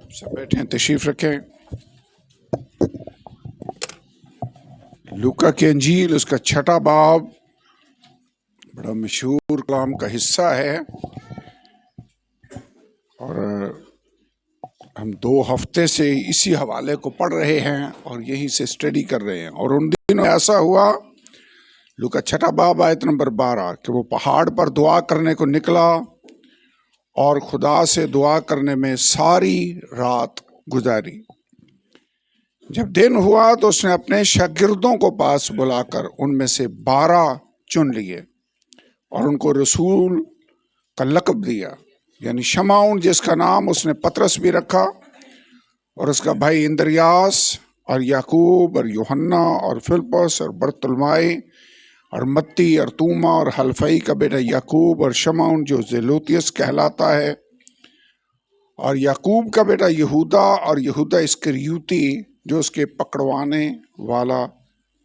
सब बैठे हैं, तशरीफ रखें। लूका की अंजील उसका 6 बाब बड़ा मशहूर कलाम का हिस्सा है और हम 2 हफ्ते से इसी हवाले को पढ़ रहे हैं और यहीं से स्टडी कर रहे हैं। और उन दिनों ऐसा हुआ, लूका 6 बाब आयत नंबर 12, कि वो पहाड़ पर दुआ करने को निकला और खुदा से दुआ करने में सारी रात गुजारी। जब दिन हुआ तो उसने अपने शागिर्दों को पास बुलाकर उनमें से 12 चुन लिए और उनको रसूल का लक़ब दिया, यानी शमाउन, जिसका नाम उसने पतरस भी रखा, और उसका भाई इंद्रियास और याकूब और यूहन्ना और फिलिप्पुस और बरतुलमाई और मत्ती और तूमा और हल्फई का बेटा याकूब और शमाउन जो जेलोतियस कहलाता है, और याकूब का बेटा यहूदा और यहूदा इस्करियोती जो उसके पकड़वाने वाला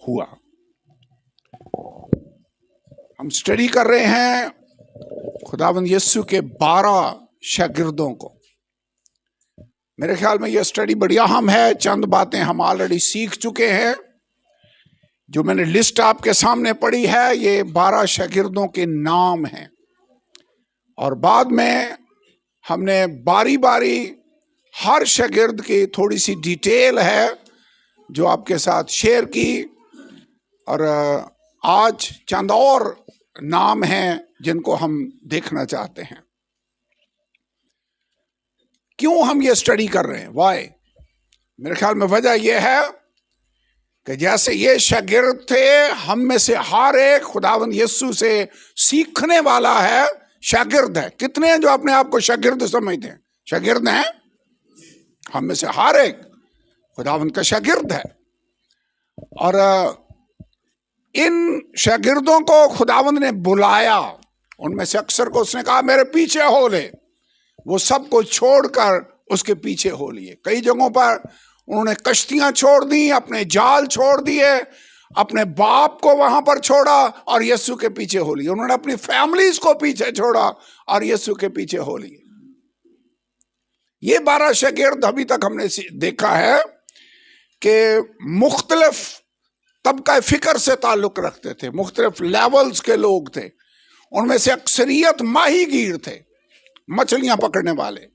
हुआ। हम स्टडी कर रहे हैं खुदावंद यीशु के 12 शागिर्दों को। मेरे ख्याल में यह स्टडी बड़ी अहम है। चंद बातें हम ऑलरेडी सीख चुके हैं। जो मैंने लिस्ट आपके सामने पढ़ी है, ये 12 शागिर्दों के नाम हैं, और बाद में हमने बारी बारी हर शागिर्द की थोड़ी सी डिटेल है जो आपके साथ शेयर की, और आज चंद और नाम हैं जिनको हम देखना चाहते हैं। क्यों हम ये स्टडी कर रहे हैं? वाई? मेरे ख्याल में वजह यह है कि जैसे ये शागिर्द थे, हम में से हर एक खुदावंद यीशु से सीखने वाला है, शागिर्द है। कितने हैं जो अपने आप को शागिर्द समझते हैं? शागिर्द हैं। हम में से हर एक खुदावंद का शागिर्द है। और इन शागिर्दों को खुदावंद ने बुलाया। उनमें से अक्सर को उसने कहा मेरे पीछे हो ले। वो सब को छोड़कर उसके पीछे हो लिए। कई जगहों पर उन्होंने कश्तियां छोड़ दी, अपने जाल छोड़ दिए, अपने बाप को वहां पर छोड़ा और यीशु के पीछे हो लिए। उन्होंने अपनी फैमिलीज को पीछे छोड़ा और यीशु के पीछे हो लिए। ये 12 शागिर्द अभी तक हमने देखा है कि मुख्तलिफ तबका फिक्र से ताल्लुक रखते थे, मुख्तलिफ लेवल्स के लोग थे। उनमें से अक्सरियत माहीगीर थे, मछलियां पकड़ने वाले।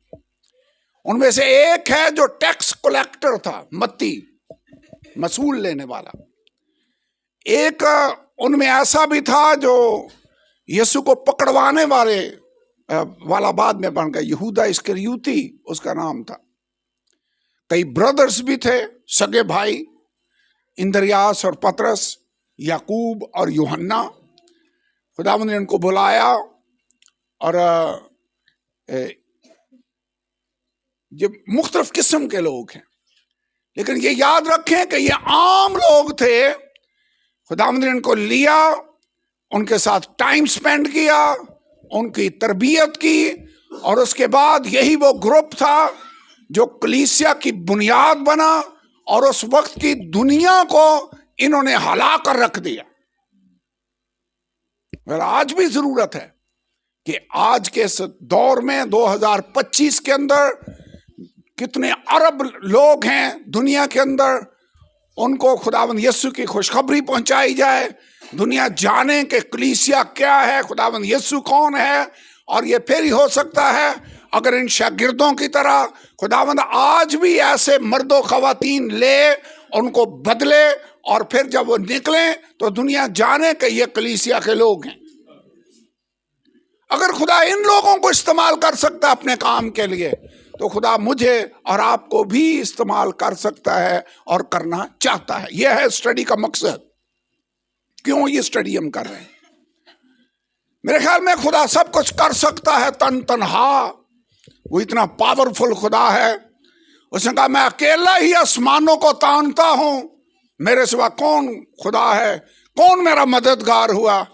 उनमें से एक है जो टैक्स कलेक्टर था, मत्ती, मसूल लेने वाला। एक उनमें ऐसा भी था जो यीशु को पकड़वाने वाला बाद में बन गया, यहूदा इस्करियोती उसका नाम था। कई ब्रदर्स भी थे, सगे भाई, इंद्रियास और पतरस, याकूब और यूहन्ना। खुदावंद ने उनको बुलाया और ये मुख्तलिफ किस्म के लोग हैं, लेकिन ये याद रखें कि ये आम लोग थे। खुदावंद ने इनको लिया, उनके साथ टाइम स्पेंड किया, उनकी तरबियत की, और उसके बाद यही वो ग्रुप था जो कलीसिया की बुनियाद बना, और उस वक्त की दुनिया को इन्होंने हला कर रख दिया। मगर आज भी जरूरत है कि आज के इस दौर में 2025 के अंदर कितने अरब लोग हैं दुनिया के अंदर, उनको खुदावंद यीशु की खुशखबरी पहुंचाई जाए। दुनिया जाने कि कलीसिया क्या है, खुदावंद यीशु कौन है। और ये फिर ही हो सकता है अगर इन शागिर्दों की तरह खुदावंद आज भी ऐसे मर्दों खवातीन ले, उनको बदले, और फिर जब वो निकले तो दुनिया जाने कि ये कलीसिया के लोग हैं। अगर खुदा इन लोगों को इस्तेमाल कर सकता है अपने काम के लिए, तो खुदा मुझे और आपको भी इस्तेमाल कर सकता है और करना चाहता है। यह है स्टडी का मकसद। क्यों ये स्टडी हम कर रहे हैं? मेरे ख्याल में खुदा सब कुछ कर सकता है तन्हा। वो इतना पावरफुल खुदा है। उसने कहा मैं अकेला ही आसमानों को तानता हूं, मेरे सिवा कौन खुदा है, कौन मेरा मददगार हुआ।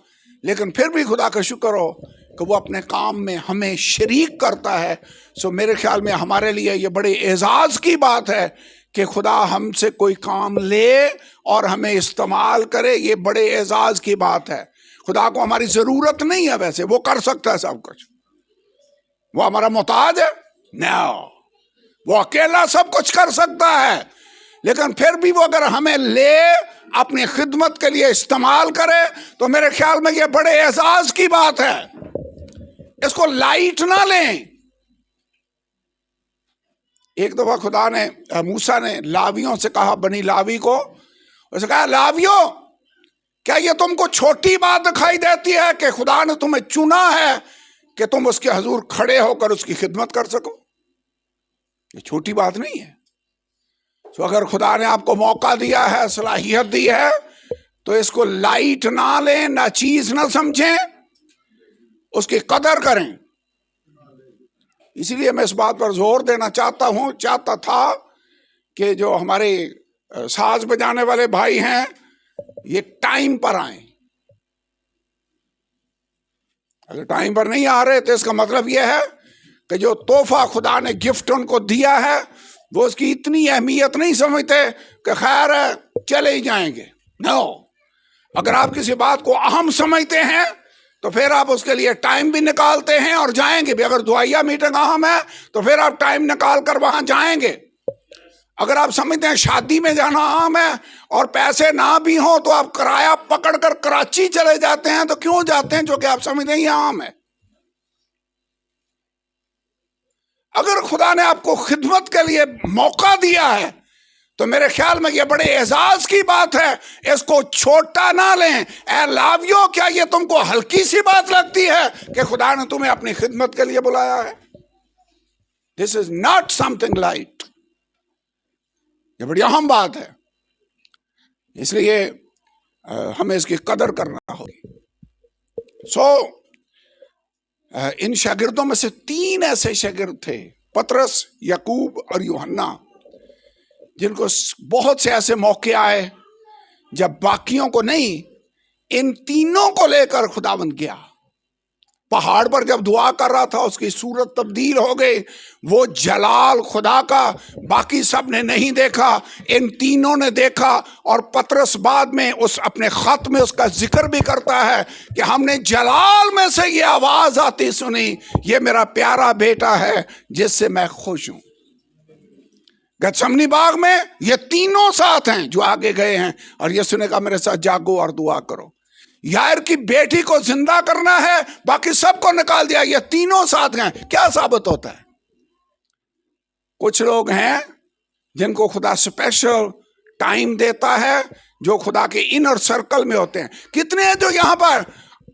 लेकिन फिर भी खुदा का शुक्र हो कि वो अपने काम में हमें शरीक करता है। सो मेरे ख्याल में हमारे लिए ये बड़े एजाज की बात है कि खुदा हमसे कोई काम ले और हमें इस्तेमाल करे। ये बड़े एजाज की बात है। खुदा को हमारी जरूरत नहीं है, वैसे वो कर सकता है सब कुछ। वो हमारा मोहताज है? नो, वो अकेला सब कुछ कर सकता है, लेकिन फिर भी वो अगर हमें ले अपनी खिदमत के लिए इस्तेमाल करे तो मेरे ख्याल में ये बड़े एजाज की बात है। इसको लाइट ना लें। एक दफा खुदा ने, मूसा ने लावियों से कहा, बनी लावी को, उसने कहा, लावियों, क्या ये तुमको छोटी बात दिखाई देती है कि खुदा ने तुम्हें चुना है कि तुम उसके हजूर खड़े होकर उसकी खिदमत कर सको? ये छोटी बात नहीं है। तो अगर खुदा ने आपको मौका दिया है, सलाहियत दी है, तो इसको लाइट ना लें, ना चीज ना समझें, उसकी कदर करें। इसीलिए मैं इस बात पर जोर देना चाहता था कि जो हमारे साज बजाने वाले भाई हैं, ये टाइम पर आए। अगर टाइम पर नहीं आ रहे तो इसका मतलब यह है कि जो तोहफा खुदा ने गिफ्ट उनको दिया है वो उसकी इतनी अहमियत नहीं समझते कि खैर चले ही जाएंगे। नो, अगर आप किसी बात को अहम समझते हैं तो फिर आप उसके लिए टाइम भी निकालते हैं और जाएंगे भी। अगर दुआया मीटिंग अहम है तो फिर आप टाइम निकाल कर वहां जाएंगे। अगर आप समझते हैं शादी में जाना अहम है और पैसे ना भी हो तो आप किराया पकड़कर कराची चले जाते हैं, तो क्यों जाते हैं? जो कि आप समझते हैं ये अहम है। अगर खुदा ने आपको खिदमत के लिए मौका दिया है तो मेरे ख्याल में ये बड़े एजाज की बात है, इसको छोटा ना लें। ऐ लावियों, क्या ये तुमको हल्की सी बात लगती है कि खुदा ने तुम्हें अपनी खिदमत के लिए बुलाया है? This is not something light. ये बड़ी अहम बात है, इसलिए हमें इसकी कदर करना होगी। इन शागिर्दों में से 3 ऐसे शागिर्द थे, पतरस, याकूब और यूहन्ना, जिनको बहुत से ऐसे मौके आए जब बाकियों को नहीं, इन तीनों को लेकर खुदावंद गया। पहाड़ पर जब दुआ कर रहा था उसकी सूरत तब्दील हो गई। वो जलाल खुदा का बाकी सब ने नहीं देखा, इन तीनों ने देखा। और पतरस बाद में उस अपने खत में उसका जिक्र भी करता है कि हमने जलाल में से ये आवाज आती सुनी, ये मेरा प्यारा बेटा है जिससे मैं खुश हूं। गतसमनी बाग में ये तीनों साथ हैं जो आगे गए हैं, और यीशु ने कहा मेरे साथ जागो और दुआ करो। यार की बेटी को जिंदा करना है, बाकी सबको निकाल दिया, ये तीनों साथ हैं। क्या साबित होता है? कुछ लोग हैं जिनको खुदा स्पेशल टाइम देता है, जो खुदा के इनर सर्कल में होते हैं। कितने हैं जो यहां पर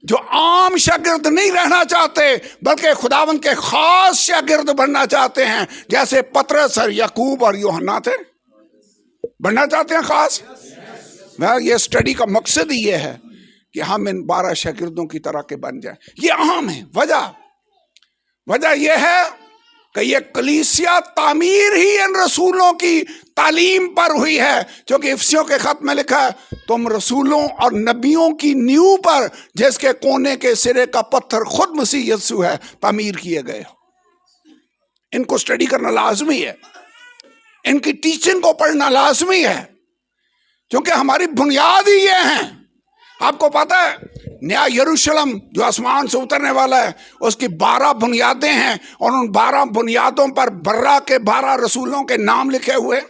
जो आम शागिर्द नहीं रहना चाहते बल्कि खुदावंद के खास शागिर्द बनना चाहते हैं, जैसे पतरस और याकूब और यूहन्ना थे। बनना चाहते हैं खास। ये स्टडी का मकसद ही ये है कि हम इन 12 शागिर्दों की तरह के बन जाएं। ये अहम है। वजह यह है कि ये कलीसिया तामीर ही इन रसूलों की तालीम पर हुई है, क्योंकि इफिसियों के खत में लिखा है, तुम रसूलों और नबियों की नींव पर जिसके कोने के सिरे का पत्थर खुद मसीह यीशु है, तामीर किए गए हो। इनको स्टडी करना लाजमी है, इनकी टीचिंग को पढ़ना लाजमी है, क्योंकि हमारी बुनियाद ही ये है। आपको पता है नया यरूशलेम जो आसमान से उतरने वाला है, उसकी 12 बुनियादें हैं, और उन 12 बुनियादों पर बर्रा के 12 रसूलों के नाम लिखे हुए।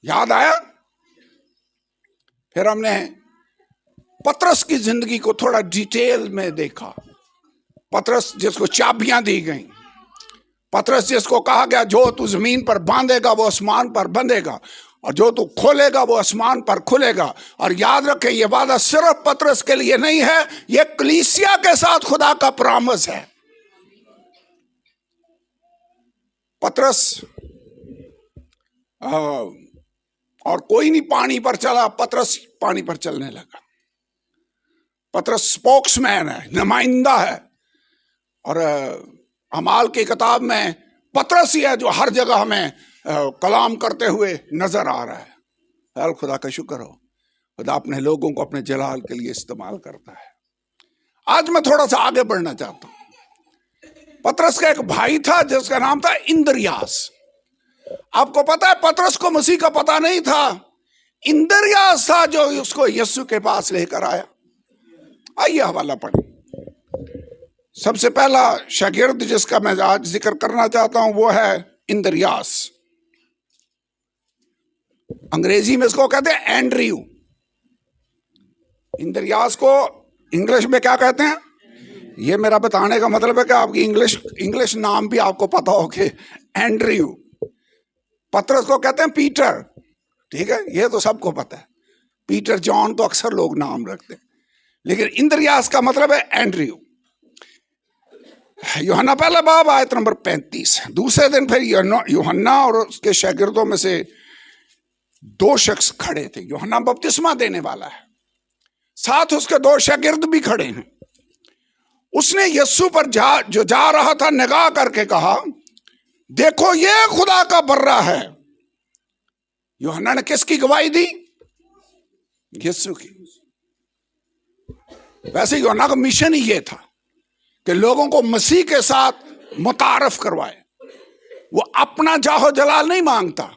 याद आया? फिर हमने पतरस की जिंदगी को थोड़ा डिटेल में देखा। पतरस जिसको चाबियां दी गई, पतरस जिसको कहा गया जो तू जमीन पर बांधेगा वो आसमान पर बंधेगा, और जो तू खोलेगा वो आसमान पर खुलेगा। और याद रखें, ये वादा सिर्फ पतरस के लिए नहीं है, ये कलीसिया के साथ खुदा का प्रॉमिस है। पतरस और कोई नहीं पानी पर चला, पतरस पानी पर चलने लगा। पतरस स्पोक्समैन है, नुमाइंदा है। और अमाल की किताब में पतरस ही है जो हर जगह हमें कलाम करते हुए नजर आ रहा है। खुदा का शुक्र हो, खुदा अपने लोगों को अपने जलाल के लिए इस्तेमाल करता है। आज मैं थोड़ा सा आगे बढ़ना चाहता हूं। पतरस का एक भाई था जिसका नाम था इंद्रियास। आपको पता है पतरस को मसीह का पता नहीं था, इंद्रियास था जो उसको यीशु के पास लेकर आया। आइए हवाला पढ़ें। सबसे पहला शागिर्द जिसका मैं आज जिक्र करना चाहता हूं वो है इंद्रियास। अंग्रेजी में इसको कहते हैं एंड्रयू। इंद्रियास को इंग्लिश में क्या कहते हैं? ये मेरा बताने का मतलब है कि आपकी इंग्लिश नाम भी आपको पता हो कि एंड्रयू। पतरस को कहते हैं पीटर, ठीक है, ये तो सबको पता है। पीटर जॉन तो अक्सर लोग नाम रखते हैं, लेकिन इंद्रियास का मतलब है एंड्रयू। यूहन्ना पहला बाब आयत नंबर 35। दूसरे दिन फिर यूहन्ना और उसके शागिर्दों में से 2 शख्स खड़े थे। यूहन्ना बपतिस्मा देने वाला है, साथ उसके 2 शागिर्द भी खड़े हैं। उसने यीशु पर जो जा रहा था निगाह करके कहा, देखो ये खुदा का बर्रा है। यूहन्ना ने किसकी गवाही दी? यीशु की। वैसे यूहन्ना का मिशन ही ये था कि लोगों को मसीह के साथ मुतारफ करवाए। वो अपना जाहो जलाल नहीं मांगता।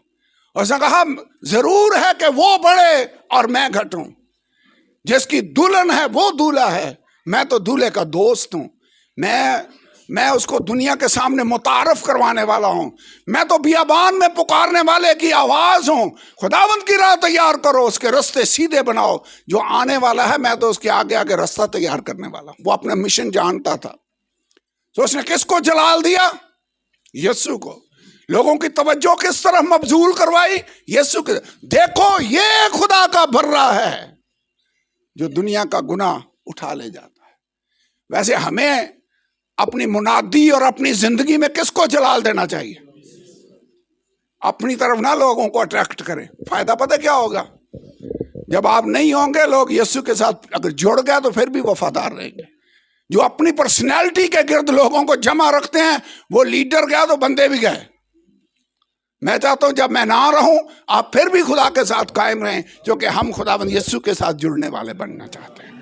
उसने कहा जरूर है कि वो बढ़े और मैं घटूं। जिसकी दुल्हन है वो दूल्हा है, मैं तो दूल्हे का दोस्त हूं। मैं उसको दुनिया के सामने मुतारफ करवाने वाला हूं। मैं तो बियाबान में पुकारने वाले की आवाज हूं, खुदावंद की राह तैयार करो, उसके रास्ते सीधे बनाओ। जो आने वाला है मैं तो उसके आगे आगे रास्ता तैयार करने वाला हूं। वो अपना मिशन जानता था। तो उसने किसको जलाल दिया? यीशु को। लोगों की तवज्जो किस तरह मबजूल करवाई? यीशु के। देखो ये खुदा का बर्रा है जो दुनिया का गुनाह उठा ले जाता है। वैसे हमें अपनी मुनादी और अपनी जिंदगी में किसको जलाल देना चाहिए? अपनी तरफ ना लोगों को अट्रैक्ट करें। फायदा पता क्या होगा? जब आप नहीं होंगे, लोग यीशु के साथ अगर जुड़ गए तो फिर भी वफादार रहेंगे। जो अपनी पर्सनैलिटी के गिर्द लोगों को जमा रखते हैं, वो लीडर गया तो बंदे भी गए। मैं चाहता हूं जब मैं ना रहूं आप फिर भी खुदा के साथ कायम रहें, क्योंकि हम खुदावंद यीशु के साथ जुड़ने वाले बनना चाहते हैं।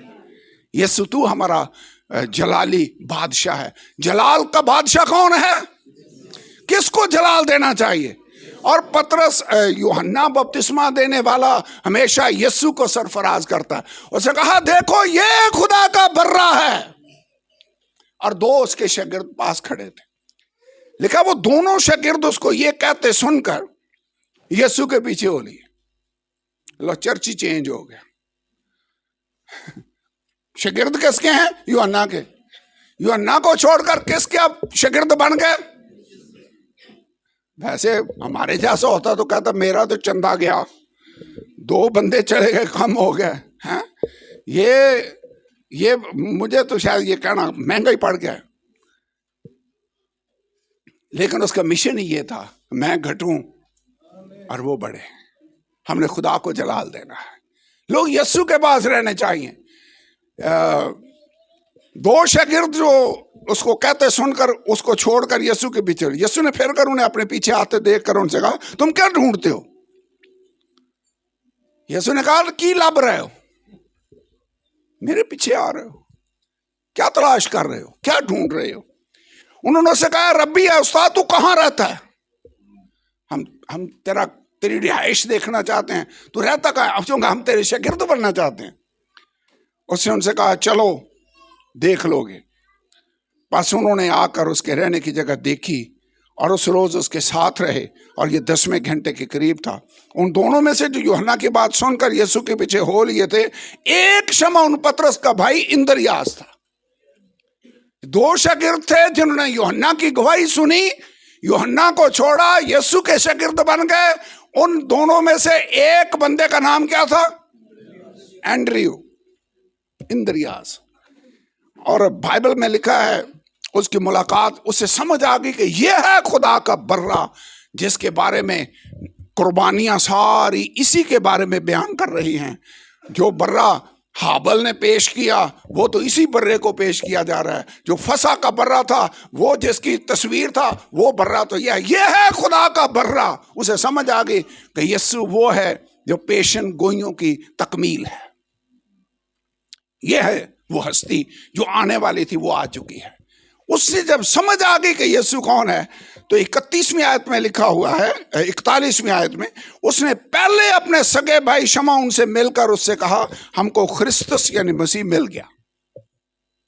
यीशु तू हमारा जलाली बादशाह है। जलाल का बादशाह कौन है? किसको जलाल देना चाहिए? और पतरस यूहन्ना बपतिस्मा देने वाला हमेशा यीशु को सरफराज करता है। उसने कहा देखो ये खुदा का बर्रा है। और 2 उसके शागिर्द पास खड़े थे। लिखा वो दोनों शागिर्द उसको ये कहते सुनकर यीशु के पीछे हो लिए। लो चर्च ही चेंज हो गया। शागिर्द किसके हैं? यूहन्ना के। यूहन्ना को छोड़कर किसके अब शागिर्द बन गए? वैसे हमारे जैसा होता तो कहता मेरा तो चंदा गया, 2 बंदे चले गए, कम हो गए हैं। ये मुझे तो शायद ये कहना महंगा ही पड़ गया। लेकिन उसका मिशन ही ये था, मैं घटूं और वो बढ़े। हमने खुदा को जलाल देना है। लोग यीशु के पास रहने चाहिए। 2 शागिर्द जो उसको कहते सुनकर उसको छोड़कर यीशु के पीछे, यीशु ने फिर कर उन्हें अपने पीछे आते देखकर उनसे कहा तुम क्या ढूंढते हो? यीशु ने कहा की लब रहे हो? मेरे पीछे आ रहे हो? क्या तलाश कर रहे हो? क्या ढूंढ रहे हो? उन्होंने उससे कहा रब्बी है उस्ताद तू कहां रहता है? हम तेरी रिहाइश देखना चाहते हैं। तू रहता कहां? हम तेरे शागिर्द बनना चाहते हैं। उसने उनसे कहा चलो देख लोगे। बस उन्होंने आकर उसके रहने की जगह देखी और उस रोज उसके साथ रहे। और ये 10वें घंटे के करीब था। उन दोनों में से जो यूहन्ना की बात सुनकर यीशु के पीछे हो लिए थे, एक शमौन पतरस का भाई इंद्रियास था। 2 शागिर्द थे जिन्होंने यूहन्ना की गवाही सुनी, यूहन्ना को छोड़ा, यीशु के शागिर्द बन गए। उन दोनों में से एक बंदे का नाम क्या था? एंड्रयू, इंद्रियास। और बाइबल में लिखा है उसकी मुलाकात, उससे समझ आ गई कि यह है खुदा का बर्रा जिसके बारे में कुर्बानियां सारी इसी के बारे में बयान कर रही हैं। जो बर्रा हाबल ने पेश किया वो तो इसी बर्रे को पेश किया जा रहा है। जो फसा का बर्रा था, वो जिसकी तस्वीर था, वो बर्रा तो यह है खुदा का बर्रा। उसे समझ आ गई कि यीशु वो है जो पेशन गोइयों की तकमील है। यह है वो हस्ती जो आने वाली थी, वो आ चुकी है। उससे जब समझ आ गई कि यीशु कौन है, तो 31वीं आयत में लिखा हुआ है, 41वीं आयत में, उसने पहले अपने सगे भाई शमौन से मिलकर उससे कहा हमको ख्रिस्तुस यानी मसीह मिल गया।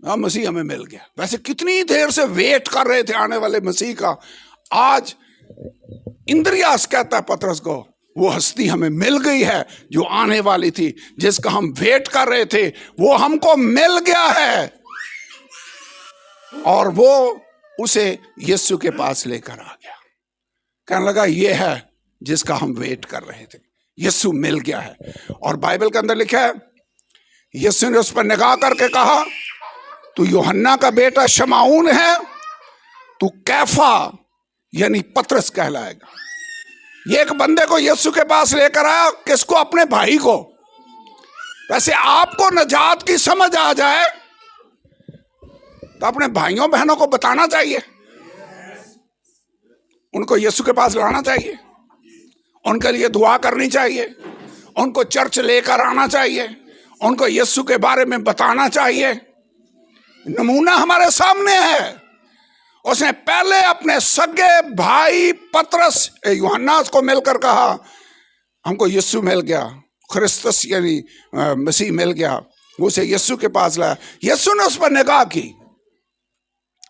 हाँ, मसीह हमें मिल गया। वैसे कितनी देर से वेट कर रहे थे आने वाले मसीह का। आज इंद्रियास कहता है पतरस को, वो हस्ती हमें मिल गई है जो आने वाली थी, जिसका हम वेट कर रहे थे, वो हमको मिल गया है। और वो उसे यीशु के पास लेकर आ गया। कहने लगा, ये है जिसका हम वेट कर रहे थे, यीशु मिल गया है। और बाइबल के अंदर लिखा है, यीशु ने उस पर निगाह करके कहा, तू यूहन्ना का बेटा शमाऊन है, तू कैफा यानी पतरस कहलाएगा। ये एक बंदे को यीशु के पास लेकर आया, किसको? अपने भाई को। वैसे आपको नजात की समझ आ जाए तो अपने भाइयों बहनों को बताना चाहिए, उनको यीशु के पास लाना चाहिए, उनके लिए दुआ करनी चाहिए, उनको चर्च लेकर आना चाहिए, उनको यीशु के बारे में बताना चाहिए। नमूना हमारे सामने है। उसने पहले अपने सगे भाई पतरस यूहन्ना को मिलकर कहा, हमको यीशु मिल गया, क्रिस्तस यानी मसीह मिल गया। उसे यीशु के पास लाया। यीशु ने उस पर निगाह की,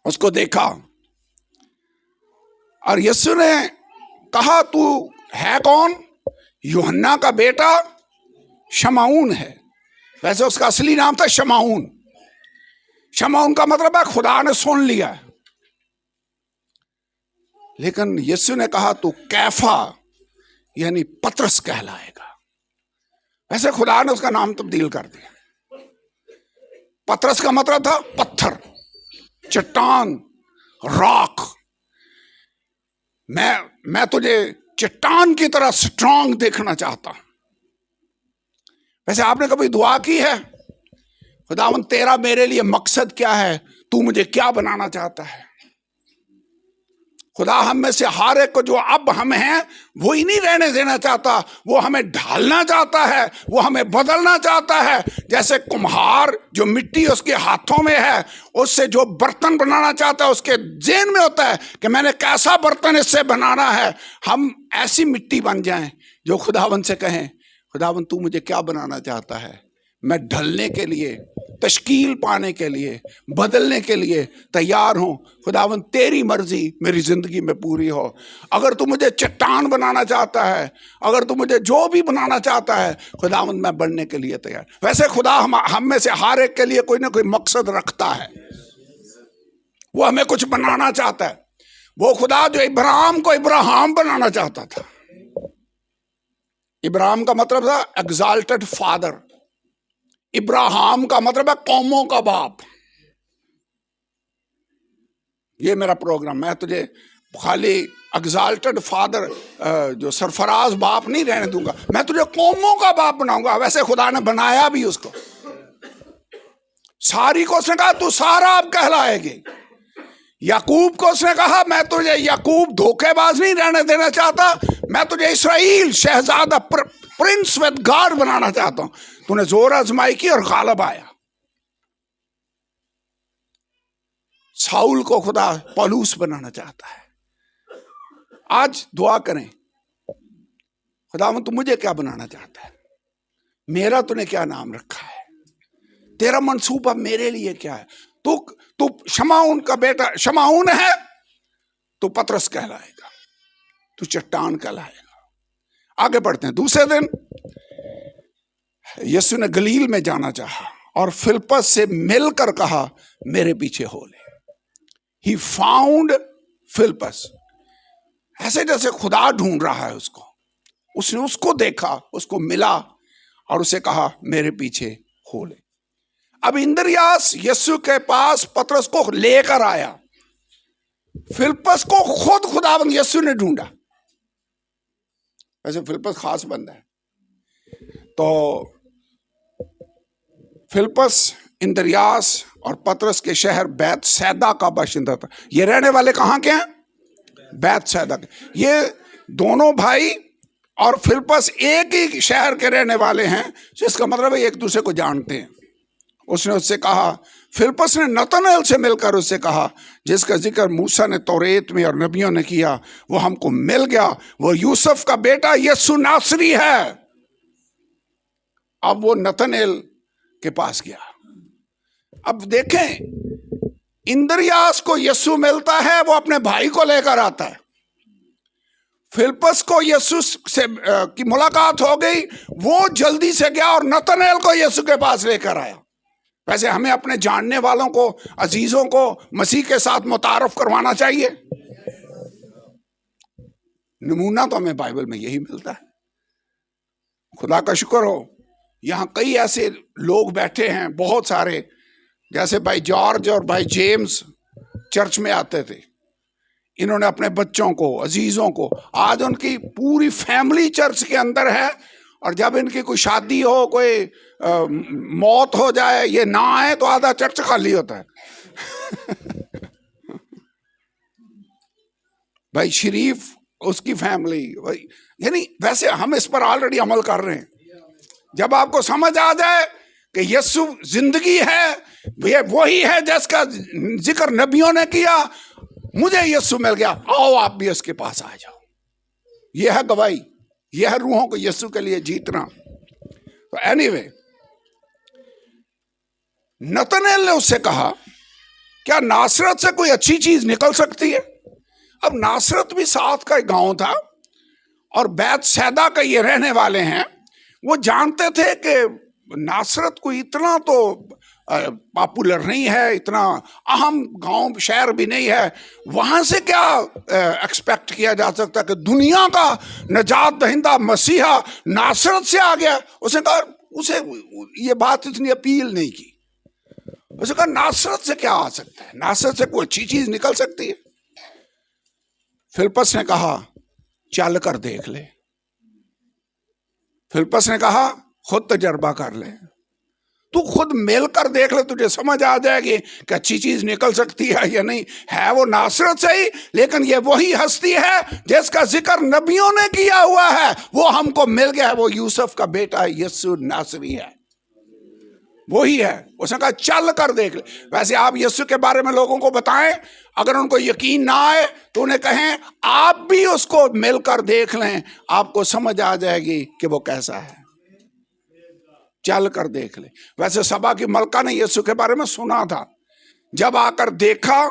उसको देखा, और यीशु ने कहा, तू है कौन? यूहन्ना का बेटा शमाऊन है। वैसे उसका असली नाम था शमाऊन। शमाऊन का मतलब है खुदा ने सुन लिया। लेकिन यीशु ने कहा, तू कैफा यानी पतरस कहलाएगा। वैसे खुदा ने उसका नाम तब्दील कर दिया। पतरस का मतलब था पत्थर, चट्टान, रॉक। मैं तुझे चट्टान की तरह स्ट्रांग देखना चाहता हूं। वैसे आपने कभी दुआ की है, खुदावन तेरा मेरे लिए मकसद क्या है, तू मुझे क्या बनाना चाहता है? खुदा हम में से हर एक को जो अब हम हैं वो ही नहीं रहने देना चाहता, वो हमें ढालना चाहता है, वो हमें बदलना चाहता है। जैसे कुम्हार जो मिट्टी उसके हाथों में है, उससे जो बर्तन बनाना चाहता है उसके जेन में होता है कि मैंने कैसा बर्तन इससे बनाना है। हम ऐसी मिट्टी बन जाएं जो खुदावन से कहें, खुदावन तू मुझे क्या बनाना चाहता है? मैं ढलने के लिए, तश्कील पाने के लिए, बदलने के लिए तैयार हूं। खुदावन तेरी मर्जी मेरी जिंदगी में पूरी हो। अगर तू मुझे चट्टान बनाना चाहता है, अगर तू मुझे जो भी बनाना चाहता है, खुदावन मैं बनने के लिए तैयार। वैसे खुदा हम में से हर एक के लिए कोई ना कोई मकसद रखता है, वो हमें कुछ बनाना चाहता है। वो खुदा जो इब्राहिम को इब्राहिम बनाना चाहता था। इब्राहिम का मतलब था एग्जाल्टेड फादर। इब्राहिम का मतलब है कौमों का बाप। ये मेरा प्रोग्राम, मैं तुझे खाली एग्जाल्टेड फादर जो सरफराज बाप नहीं रहने दूंगा, मैं तुझे कौमों का बाप बनाऊंगा। वैसे खुदा ने बनाया भी उसको। सारी को उसने कहा तू सारा अब कहलाएगी। याकूब को उसने कहा मैं तुझे याकूब धोखेबाज नहीं रहने देना चाहता, मैं तुझे इसराइल शहजादा प्रिंस विद गॉड बनाना चाहता हूं। तूने जोर आजमाई की और गालिब आया। साउल को खुदा पौलुस बनाना चाहता है। आज दुआ करें, खुदावंद तू मुझे क्या बनाना चाहता है? मेरा तूने क्या नाम रखा है? तेरा मंसूबा मेरे लिए क्या है? तू शमाऊन का बेटा शमाऊन है, तू पतरस कहलाएगा, तू चट्टान कहलाएगा। आगे बढ़ते हैं। दूसरे दिन यीशु ने गलील में जाना चाहा और फिलिप्पस से मिलकर कहा मेरे पीछे हो ले। ही फाउंड फिलिप्पस, ऐसे जैसे खुदा ढूंढ रहा है उसको। उसने उसको देखा, उसको मिला और उसे कहा मेरे पीछे हो ले। अब इंद्रियास यीशु के पास पतरस को लेकर आया। फिलिप्पस को खुद खुदावंद यीशु ने ढूंढा। वैसे फिलिप्पस खास बंदा है। तो फिलिप्पस इंद्रियास और पतरस के शहर बैतसैदा का बाशिंदा था। ये रहने वाले कहाँ के हैं? बैतसैदा के। ये दोनों भाई और फिलिप्पस एक ही शहर के रहने वाले हैं, जिसका मतलब है एक दूसरे को जानते हैं। उसने उससे कहा, फिलिप्पस ने नतनएल से मिलकर उससे कहा जिसका जिक्र मूसा ने तौरेत में और नबियों ने किया, वो हमको मिल गया, वो यूसुफ का बेटा यीशु नासरी है। अब वो नतनएल के पास गया। अब देखें, इंद्रियास को यीशु मिलता है, वो अपने भाई को लेकर आता है। फिलिप्पस को यीशु से की मुलाकात हो गई, वो जल्दी से गया और नतनएल को यीशु के पास लेकर आया। वैसे हमें अपने जानने वालों को, अजीजों को मसीह के साथ मुतारफ करवाना चाहिए। नमूना तो हमें बाइबल में यही मिलता है। खुदा का शुक्र हो, यहाँ कई ऐसे लोग बैठे हैं, बहुत सारे, जैसे भाई जॉर्ज और भाई जेम्स चर्च में आते थे। इन्होंने अपने बच्चों को, अजीजों को, आज उनकी पूरी फैमिली चर्च के अंदर है। और जब इनकी कोई शादी हो, कोई मौत हो जाए, ये ना आए तो आधा चर्च खाली होता है। भाई शरीफ, उसकी फैमिली, यानी वैसे हम इस पर ऑलरेडी अमल कर रहे हैं। जब आपको समझ आ जाए कि यीशु जिंदगी है, ये वही है जिसका जिक्र नबियों ने किया, मुझे यीशु मिल गया, आओ आप भी उसके पास आ जाओ। यह है गवाही, यह है रूहों को यीशु के लिए जीतना। तो एनीवे, नतनएल ने उससे कहा, क्या नासरत से कोई अच्छी चीज निकल सकती है? अब नासरत भी साथ का गांव था और बैतसैदा का ये रहने वाले हैं। वो जानते थे कि नासरत कोई इतना तो पॉपुलर नहीं है, इतना अहम गांव शहर भी नहीं है। वहां से क्या एक्सपेक्ट किया जा सकता कि दुनिया का नजात दहिंदा मसीहा नासरत से आ गया? उसने कहा, उसे ये बात इतनी अपील नहीं की। उसने कहा नासरत से क्या आ सकता है, नासरत से कोई अच्छी चीज निकल सकती है? फिलिप्पस ने कहा चल कर देख ले। फिलिप्पस ने कहा खुद तजर्बा कर ले, तू खुद मिल कर देख ले, तुझे समझ आ जाएगी कि अच्छी चीज निकल सकती है या नहीं। है वो नासरत से ही, लेकिन ये वही हस्ती है जिसका जिक्र नबियों ने किया हुआ है, वो हमको मिल गया है। वो यूसुफ का बेटा है, यीशु नासरी है, वही है। उसने कहा चल कर देख ले। वैसे आप यीशु के बारे में लोगों को बताएं, अगर उनको यकीन ना आए तो उन्हें कहें आप भी उसको मिलकर देख लें, आपको समझ आ जाएगी कि वो कैसा है। चल कर देख ले। वैसे सभा की मलका ने यीशु के बारे में सुना था, जब आकर देखा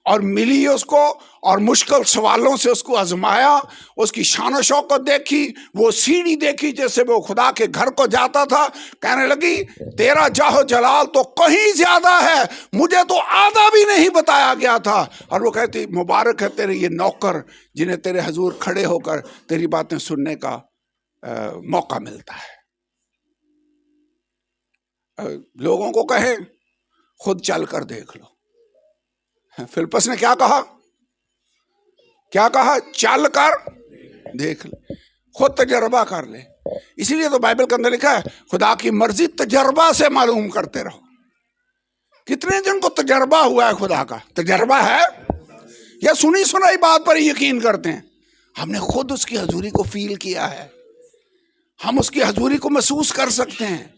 और मिली उसको और मुश्किल सवालों से उसको आजमाया, उसकी शान और शौकत देखी, वो सीढ़ी देखी जैसे वो खुदा के घर को जाता था, कहने लगी तेरा जाहो जलाल तो कहीं ज्यादा है, मुझे तो आधा भी नहीं बताया गया था। और वो कहती मुबारक है तेरे ये नौकर जिन्हें तेरे हजूर खड़े होकर तेरी बातें सुनने का मौका मिलता है। लोगों को कहे खुद चल कर देख लो। फिलिप्पस ने क्या कहा? क्या कहा? चल कर देख ले, खुद तजर्बा कर ले। इसीलिए तो बाइबल के अंदर लिखा है खुदा की मर्जी तजर्बा से मालूम करते रहो। कितने जन को तजर्बा हुआ है? खुदा का तजर्बा है या सुनी सुनाई बात पर ही यकीन करते हैं? हमने खुद उसकी हजूरी को फील किया है, हम उसकी हजूरी को महसूस कर सकते हैं।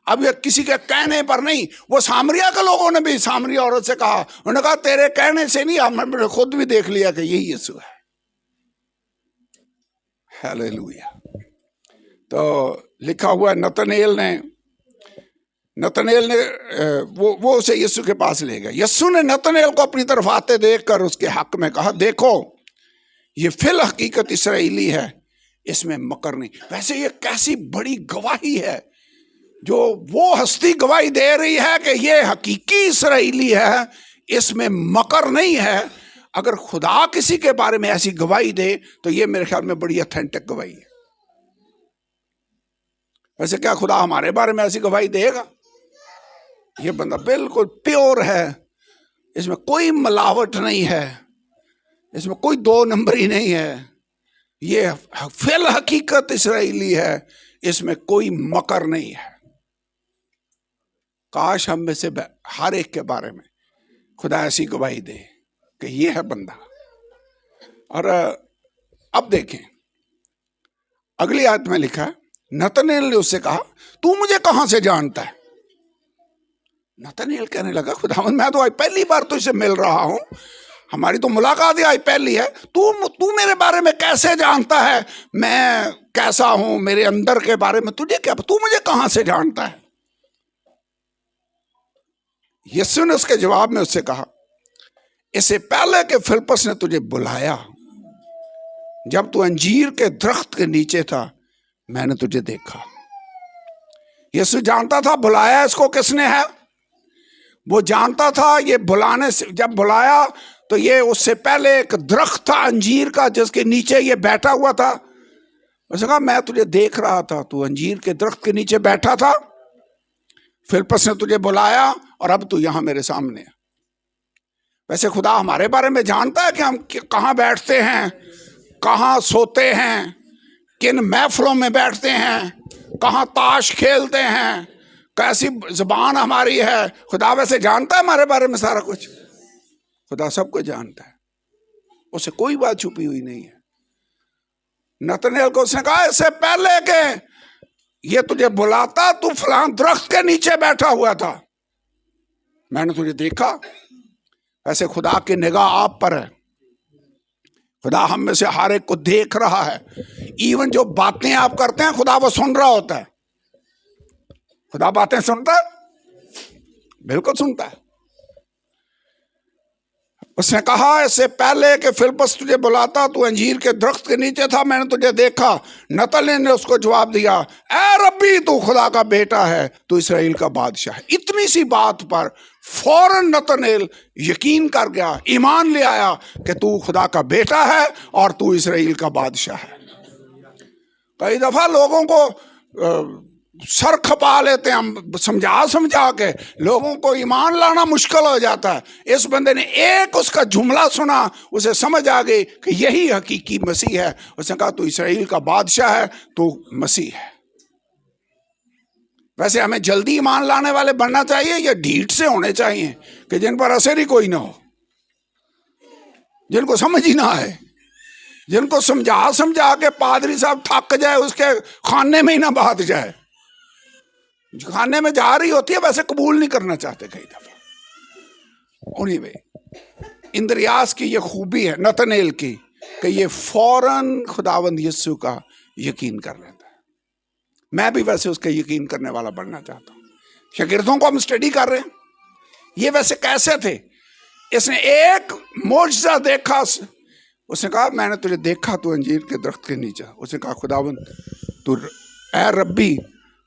अब ये किसी के कहने पर नहीं, वो सामरिया के लोगों ने भी सामरिया औरत से कहा, उन्होंने कहा तेरे कहने से नहीं, हमने खुद भी देख लिया कि यही यीशु है। हालेलुया। तो लिखा हुआ नतनएल ने वो उसे यीशु के पास ले गया। यीशु ने नतनएल को अपनी तरफ आते देखकर उसके हक में कहा, देखो ये फिल हकीकत इस्राएली है, इसमें मकर नहीं। वैसे ये कैसी बड़ी गवाही है जो वो हस्ती गवाही दे रही है कि ये हकीकी इस्राएली है, इसमें मकर नहीं है। अगर खुदा किसी के बारे में ऐसी गवाही दे तो ये मेरे ख्याल में बड़ी ऑथेंटिक गवाही है। वैसे क्या खुदा हमारे बारे में ऐसी गवाही देगा? ये बंदा बिल्कुल प्योर है, इसमें कोई मिलावट नहीं है, इसमें कोई दो नंबरी नहीं है, ये फिल हकीकत इस्राएली है, इसमें कोई मकर नहीं है। काश हम में से हर एक के बारे में खुदा ऐसी गवाही दे कि ये है बंदा। और अब देखें अगली आयत में लिखा है, नतनएल ने उससे कहा तू मुझे कहां से जानता है? नतनएल कहने लगा खुदावंद मैं तो आज पहली बार तुझसे मिल रहा हूं, हमारी तो मुलाकात ही आज पहली है, तू मेरे बारे में कैसे जानता है? मैं कैसा हूं, मेरे अंदर के बारे में तुझे क्या, तू मुझे कहां से जानता है? यीशु ने उसके जवाब में उससे कहा, इससे पहले कि फिलिप्पस ने तुझे बुलाया, जब तू अंजीर के दरख्त के नीचे था, मैंने तुझे देखा। यीशु जानता था बुलाया इसको किसने है। वो जानता था ये बुलाने से, जब बुलाया तो ये उससे पहले एक दरख्त था अंजीर का जिसके नीचे ये बैठा हुआ था। उसने कहा मैं तुझे देख रहा था, तू अंजीर के दरख्त के नीचे बैठा था, फिलिप्पस ने तुझे बुलाया और अब तू यहां मेरे सामने है। वैसे खुदा हमारे बारे में जानता है कि हम कहाँ बैठते हैं, कहाँ सोते हैं, किन महफिलों में बैठते हैं, कहाँ ताश खेलते हैं, कैसी जुबान हमारी है। खुदा वैसे जानता है हमारे बारे में सारा कुछ। खुदा सब कुछ जानता है, उसे कोई बात छुपी हुई नहीं है। नतनेल को उसने कहा इससे पहले के ये तुझे बुलाता, तू फलां दरख्त के नीचे बैठा हुआ था, मैंने तुझे देखा। वैसे खुदा की निगाह आप पर है। खुदा हम में से हर एक को देख रहा है। इवन जो बातें आप करते हैं खुदा वो सुन रहा होता है। खुदा बातें सुनता है, बिल्कुल सुनता है। उसने कहा इससे पहले कि फिलिप्पस तुझे बुलाता, तू अंजीर के दरख्त के नीचे था, मैंने तुझे देखा। नतनेल ने उसको जवाब दिया, ए रब्बी, तू खुदा का बेटा है, तू इस्राएल का बादशाह है। इतनी सी बात पर फौरन नतनेल यकीन कर गया, ईमान ले आया कि तू खुदा का बेटा है और तू इस्राएल का बादशाह है। कई दफा लोगों को सर खपा लेते हैं हम, समझा के लोगों को ईमान लाना मुश्किल हो जाता है। इस बंदे ने एक उसका जुमला सुना, उसे समझ आ गई कि यही हकीकी मसीह है। उसने कहा तू इस्राएल का बादशाह है, तू मसीह है। वैसे हमें जल्दी ईमान लाने वाले बनना चाहिए या ढीठ से होने चाहिए कि जिन पर असर ही कोई ना हो, जिनको समझ ही ना आए, जिनको समझा के पादरी साहब थक जाए, उसके खाने में ही ना बात जाए। खाने में जा रही होती है, वैसे कबूल नहीं करना चाहते कई दफा। उन्हीं में इंद्रियास की ये खूबी है नतनेल की कि ये फौरन खुदावंद यीशु का यकीन कर लेता है। मैं भी वैसे उसका यकीन करने वाला बनना चाहता हूँ। शागिर्दों को हम स्टडी कर रहे हैं, ये वैसे कैसे थे। इसने एक मौजज़ा देखा, उसने कहा मैंने तुझे देखा, तू अंजीर के दरख्त के नीचे। उसने कहा खुदावंद तू, ए रब्बी,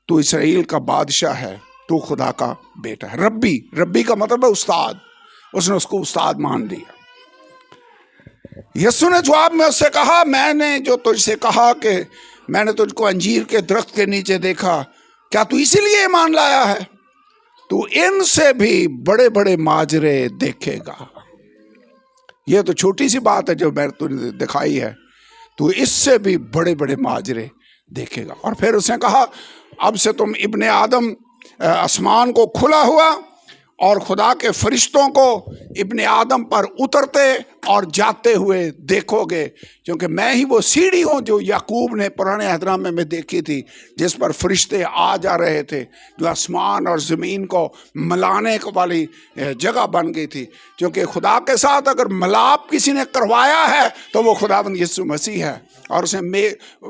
तू इस्राएल का बादशाह है, तू खुदा का बेटा है। रब्बी, रब्बी का मतलब है उस्ताद। उसने उसको उस्ताद मान लिया। यीशु ने जवाब में उससे कहा, मैंने जो तुझसे कहा कि मैंने तुझको अंजीर के दरख्त के नीचे देखा, क्या तू इसीलिए ईमान लाया है? तू इनसे भी बड़े बड़े माजरे देखेगा। यह तो छोटी सी बात है जो मैंने तुझे दिखाई है, तू इससे भी बड़े बड़े माजरे देखेगा। और फिर उसने कहा अब से तुम इब्ने आदम, आसमान को खुला हुआ और खुदा के फरिश्तों को इब्ने आदम पर उतरते और जाते हुए देखोगे, क्योंकि मैं ही वो सीढ़ी हूँ जो याकूब ने पुराने अहदनामे में देखी थी, जिस पर फरिश्ते आ जा रहे थे, जो आसमान और ज़मीन को मिलाने वाली जगह बन गई थी। क्योंकि खुदा के साथ अगर मिलाप किसी ने करवाया है तो वो खुदावंद यीशु मसीह है। और उसने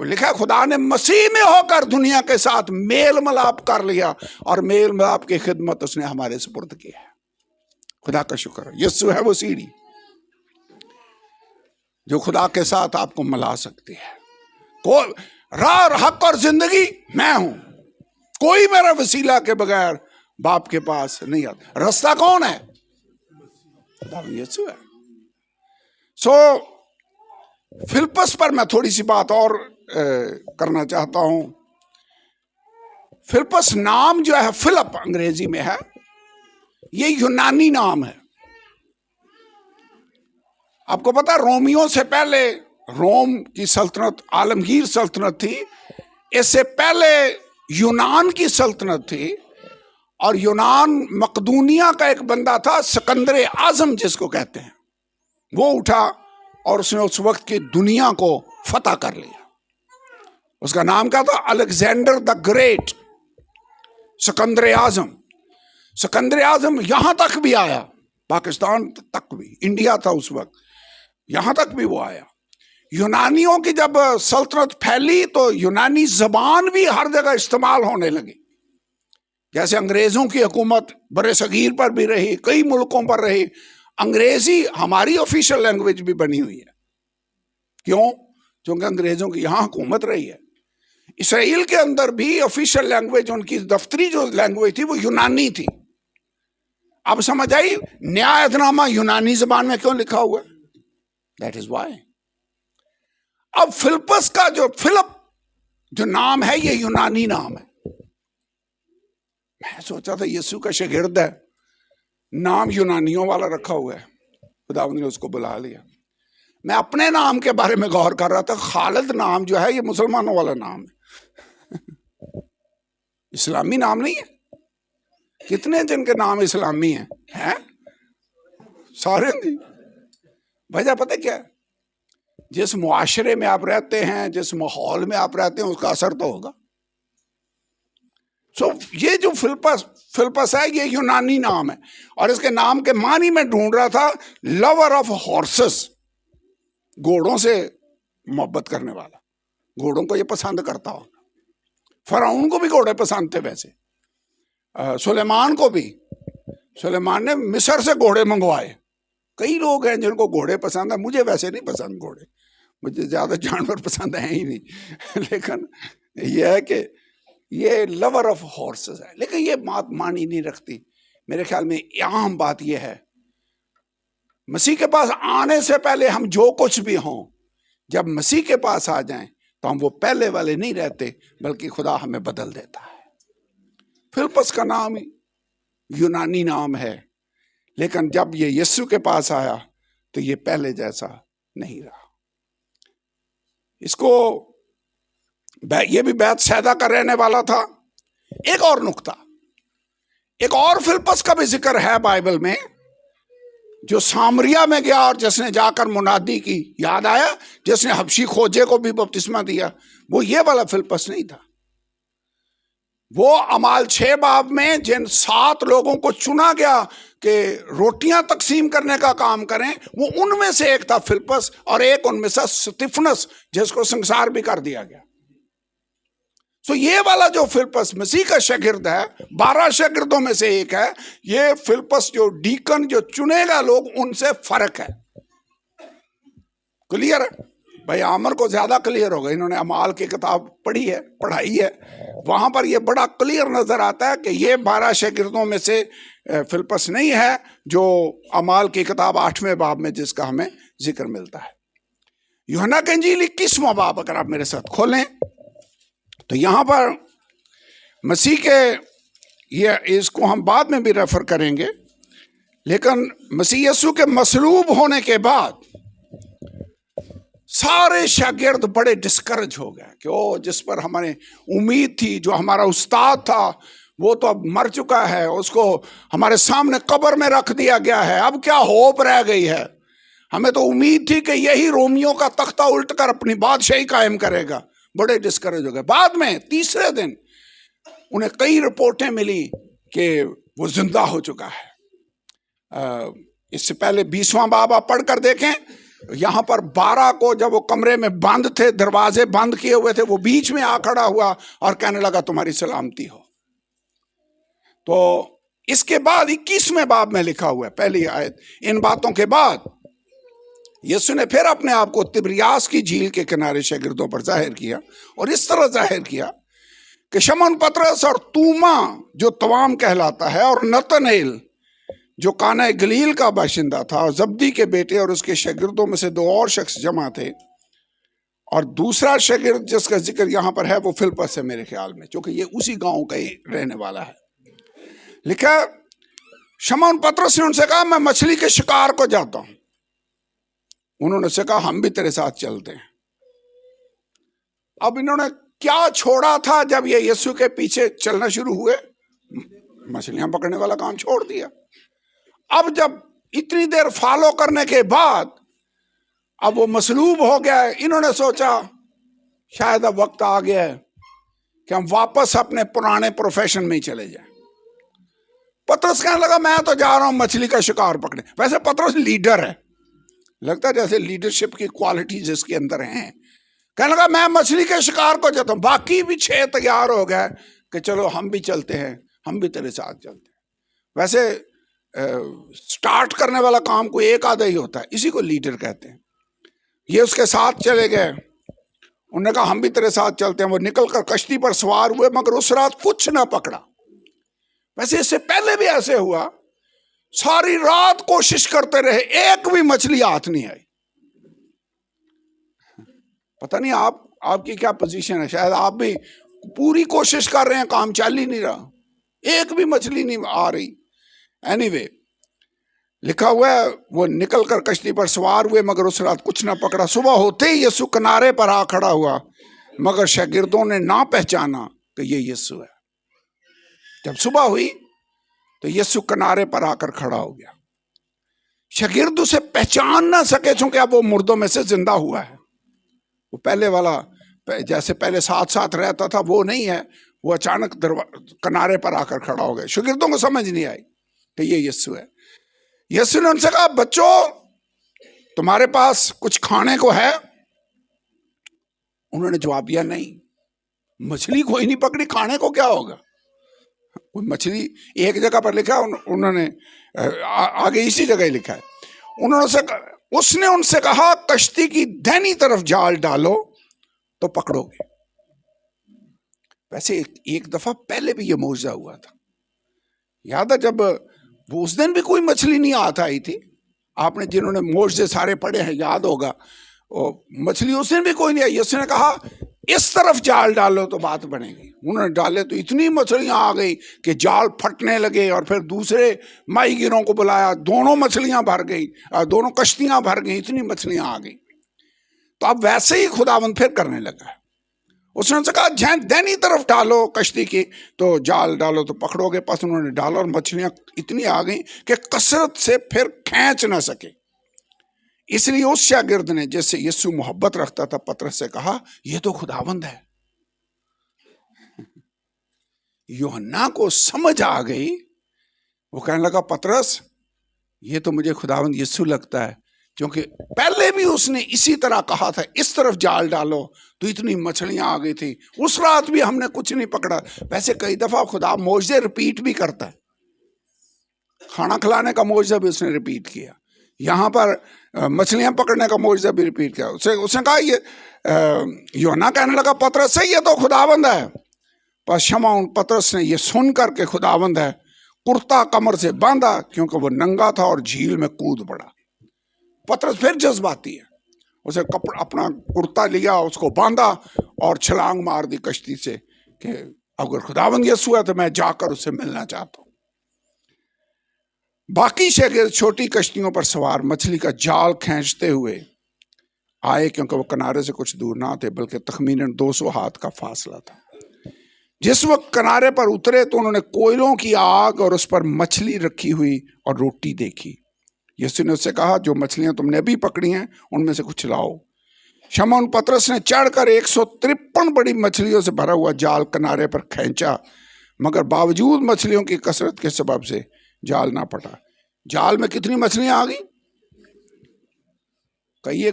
लिखा है खुदा ने मसीह में होकर दुनिया के साथ मेल मिलाप कर लिया और मेल मिलाप की खिदमत उसने हमारे सुपुर्द की है। खुदा का शुक्र है, यीशु है वो सीढ़ी जो खुदा के साथ आपको मिला सकती है। कोई राह, हक और जिंदगी मैं हूं, कोई मेरा वसीला के बगैर बाप के पास नहीं आता। रास्ता कौन है? खुदा यीशु है। सो फिलिप्पस पर मैं थोड़ी सी बात और करना चाहता हूं। फिलिप्पस नाम जो है, फिलिप अंग्रेजी में है, ये यूनानी नाम है। आपको पता रोमियों से पहले रोम की सल्तनत आलमगीर सल्तनत थी, इससे पहले यूनान की सल्तनत थी। और यूनान मकदूनिया का एक बंदा था, सिकंदर आजम जिसको कहते हैं, वो उठा और उसने उस वक्त की दुनिया को फतह कर लिया। उसका नाम क्या था? अलेक्जेंडर द ग्रेट, सिकंदर आजम। सिकंदर आजम यहां तक भी आया, पाकिस्तान तक भी, इंडिया था उस वक्त, यहां तक भी वो आया। यूनानियों की जब सल्तनत फैली तो यूनानी जबान भी हर जगह इस्तेमाल होने लगी। जैसे अंग्रेजों की हुकूमत बड़े सगीर पर भी रही, कई मुल्कों पर रही, अंग्रेजी हमारी ऑफिशियल लैंग्वेज भी बनी हुई है। क्यों? क्योंकि अंग्रेजों की यहां हुकूमत रही है। इसराइल के अंदर भी ऑफिशियल लैंग्वेज, उनकी दफ्तरी जो लैंग्वेज थी वो यूनानी थी। अब समझ आई न्यायनामा यूनानी जबान में क्यों लिखा हुआ है? That is why. अब फिलिपस का जो फिलिप जो नाम है ये यूनानी नाम है। मैं सोचा था यीशु का शागिर्द है, नाम यूनानियों वाला रखा हुआ है, खुदावंद ने उसको बुला लिया। मैं अपने नाम के बारे में गौर कर रहा था, खालिद नाम जो है ये मुसलमानों वाला नाम है इस्लामी नाम नहीं है। कितने जिनके नाम इस्लामी हैं? सारे नहीं। वजह पता क्या है? जिस मुआशरे में आप रहते हैं, जिस माहौल में आप रहते हैं, उसका असर तो होगा। ये जो फिलिपस है ये यूनानी नाम है, और इसके नाम के मानी में ढूंढ रहा था लवर ऑफ हॉर्सेस, घोड़ों से मोहब्बत करने वाला, घोड़ों को ये पसंद करता होगा। फराउन को भी घोड़े पसंद थे, वैसे सुलेमान को भी। सुलेमान ने मिस्र से घोड़े मंगवाए। कई लोग हैं जिनको घोड़े पसंद है, मुझे वैसे नहीं पसंद घोड़े, मुझे ज्यादा जानवर पसंद है ही नहीं लेकिन यह है कि ये लवर ऑफ हॉर्सेस है। लेकिन ये बात मानी नहीं रखती। मेरे ख्याल में आम बात यह है, मसीह के पास आने से पहले हम जो कुछ भी हों, जब मसीह के पास आ जाएं तो हम वो पहले वाले नहीं रहते, बल्कि खुदा हमें बदल देता है। फिलिपस का नाम यूनानी नाम है, लेकिन जब ये यीशु के पास आया तो ये पहले जैसा नहीं रहा। इसको ये भी बैतसैदा का रहने वाला था। एक और नुक्ता, एक और फिलिपस का भी जिक्र है बाइबल में, जो सामरिया में गया और जिसने जाकर मुनादी की। याद आया? जिसने हबशी खोजे को भी बपतिस्मा दिया। वो ये वाला फिलिपस नहीं था। वो अमाल 6 बाब में जिन 7 लोगों को चुना गया कि रोटियां तकसीम करने का काम करें, वो उनमें से एक था फिलिपस, और एक उनमें से स्तिफनस, जिसको संसार भी कर दिया गया। ये वाला जो फिलिपस मसीह का शागिर्द है, 12 शागिर्दों में से एक है। ये फिलिपस जो डीकन, जो चुनेगा लोग, उनसे फर्क है। क्लियर है भाई? आमर को ज्यादा क्लियर होगा, इन्होंने अमाल की किताब पढ़ी है, पढ़ाई है, वहां पर ये बड़ा क्लियर नजर आता है कि ये 12 शागिर्दों में से फिलिपस नहीं है, जो अमाल की किताब 8वें बाब में जिसका हमें जिक्र मिलता है। यूहन्ना की इंजील 21वां बाब अगर आप मेरे साथ खोलें तो यहां पर मसीह के, ये इसको हम बाद में भी रेफर करेंगे, लेकिन मसीह यीशु के मसलूब होने के बाद सारे शागिर्द बड़े डिस्करेज हो गए कि ओ, जिस पर हमारे उम्मीद थी, जो हमारा उस्ताद था, वो तो अब मर चुका है, उसको हमारे सामने कब्र में रख दिया गया है, अब क्या होप रह गई है? हमें तो उम्मीद थी कि यही रोमियों का तख्ता उल्ट कर अपनी बादशाही कायम करेगा। बड़े डिस्करेज हो गए। बाद में तीसरे दिन उन्हें कई रिपोर्टें मिली कि वो जिंदा हो चुका है। इससे पहले 20वां बाब आप पढ़कर देखें, यहां पर 12 को जब वो कमरे में बंद थे, दरवाजे बंद किए हुए थे, वो बीच में आ खड़ा हुआ और कहने लगा तुम्हारी सलामती हो। तो इसके बाद 21वें बाब में लिखा हुआ है, पहली आयत, इन बातों के बाद यीशु ने फिर अपने आप को तिब्रियास की झील के किनारे शागिर्दों पर जाहिर किया, और इस तरह जाहिर किया कि शमौन पतरस और तूमा जो तवाम कहलाता है, और नतनएल जो काना गलील का बाशिंदा था, और जब्दी के बेटे और उसके शागिर्दों में से 2 और शख्स जमा थे, और दूसरा शागिर्द जिसका जिक्र यहाँ पर है वो फिलिपस है मेरे ख्याल में, क्योंकि ये उसी गांव का ही रहने वाला है। लिखा, शमौन पतरस ने उनसे कहा मैं मछली के शिकार को जाता हूं। उन्होंने से कहा हम भी तेरे साथ चलते हैं। अब इन्होंने क्या छोड़ा था जब ये यीशु के पीछे चलना शुरू हुए? मछलियां पकड़ने वाला काम छोड़ दिया। अब जब इतनी देर फॉलो करने के बाद अब वो मसलूब हो गया है, इन्होंने सोचा शायद अब वक्त आ गया है कि हम वापस अपने पुराने प्रोफेशन में ही चले जाएं। पतरस कहने लगा मैं तो जा रहा हूं मछली का शिकार पकड़ने। वैसे पतरस लीडर है, लगता है जैसे लीडरशिप की क्वालिटीज इसके अंदर हैं। कहने लगा मैं मछली के शिकार को जाता हूं। बाकी भी 6 तैयार हो गए कि चलो हम भी चलते हैं हम भी तेरे साथ चलते हैं। वैसे स्टार्ट करने वाला काम कोई एक आधा ही होता है, इसी को लीडर कहते हैं। ये उसके साथ चले गए, उन्होंने कहा हम भी तेरे साथ चलते हैं। वो निकल कर कश्ती पर सवार हुए, मगर उस रात कुछ ना पकड़ा। वैसे इससे पहले भी ऐसे हुआ, सारी रात कोशिश करते रहे, एक भी मछली हाथ नहीं आई। पता नहीं आपकी क्या पोजीशन है, शायद आप भी पूरी कोशिश कर रहे हैं, काम चल ही नहीं रहा, एक भी मछली नहीं आ रही। एनीवे, लिखा हुआ है वो निकल कर कश्ती पर सवार हुए, मगर उस रात कुछ ना पकड़ा। सुबह होते ही यीशु किनारे पर आ खड़ा हुआ, मगर शागिर्दों ने ना पहचाना कि ये यीशु है। जब सुबह हुई तो यीशु किनारे पर आकर खड़ा हो गया। शागिर्द उसे पहचान ना सके, चूंकि अब वो मुर्दों में से जिंदा हुआ है। वो पहले वाला, जैसे पहले साथ साथ रहता था, वो नहीं है। वो अचानक किनारे पर आकर खड़ा हो गया। शागिर्दों को समझ नहीं आई कि ये यीशु है। यीशु ने उनसे कहा, बच्चों तुम्हारे पास कुछ खाने को है? उन्होंने जवाब दिया, नहीं, मछली कोई नहीं पकड़ी, खाने को क्या होगा। कोई मछली एक जगह पर लिखा, उन्होंने आगे इसी जगह ही लिखा है। उसने उनसे कहा, कश्ती की दाहिनी तरफ जाल डालो तो पकड़ोगे। वैसे एक दफा पहले भी ये मौजज़ा हुआ था, याद है, जब वो उस दिन भी कोई मछली नहीं हाथ आई थी। आपने जिन्होंने मौजज़े सारे पढ़े हैं याद होगा, मछली उस दिन भी कोई नहीं आई। उसने कहा इस तरफ जाल डालो तो बात बनेगी। उन्होंने डाले तो इतनी मछलियां आ गई कि जाल फटने लगे, और फिर दूसरे माहीगीरों को बुलाया, दोनों मछलियां भर गई, दोनों कश्तियां भर गई, इतनी मछलियां आ गई। तो अब वैसे ही खुदावंद फिर करने लगा है। उसने उनसे कहा, दाहिनी तरफ डालो कश्ती की तो जाल डालो तो पकड़ोगे। पास उन्होंने डाला और मछलियां इतनी आ गई कि कसरत से फिर खींच ना सके। इसलिए उस शागिर्द ने, जिससे यीशु मोहब्बत रखता था, पतरस से कहा, यह तो खुदावंद है। यूहन्ना को समझ आ गई। वो कहने लगा, पतरस ये तो मुझे खुदावंद यीशु लगता है, क्योंकि पहले भी उसने इसी तरह कहा था, इस तरफ जाल डालो तो इतनी मछलियां आ गई थी। उस रात भी हमने कुछ नहीं पकड़ा। वैसे कई दफा खुदा मौजज़े रिपीट भी करता है। खाना खिलाने का मौजज़ा भी उसने रिपीट किया, यहाँ पर मछलियां पकड़ने का मौजज़ा भी रिपीट किया। उसने कहा, ये यूहन्ना कहने लगा, पतरस से ये तो खुदावंद है। पर शमौन पतरस ने ये सुन करके खुदावंद है कुर्ता कमर से बांधा, क्योंकि वो नंगा था, और झील में कूद पड़ा। पतरस फिर जज्बाती है, उसे अपना कुर्ता लिया, उसको बांधा और छलांग मार दी कश्ती से कि अगर खुदावंद यीशु है तो मैं जाकर उससे मिलना चाहता हूं। बाकी शागिर्द छोटी कश्तियों पर सवार मछली का जाल खींचते हुए आए, क्योंकि वो किनारे से कुछ दूर ना थे, बल्कि तखमीनन 200 हाथ का फासला था। जिस वक्त किनारे पर उतरे तो उन्होंने कोयलों की आग और उस पर मछली रखी हुई और रोटी देखी। यीशु ने उससे कहा, जो मछलियां तुमने अभी पकड़ी हैं उनमें से कुछ लाओ। शमौन पतरस ने चढ़कर 153 बड़ी मछलियों से भरा हुआ जाल किनारे पर खींचा, मगर बावजूद मछलियों की कसरत के सबब से जाल ना पटा। जाल में कितनी मछलियां आ गई? कहिए,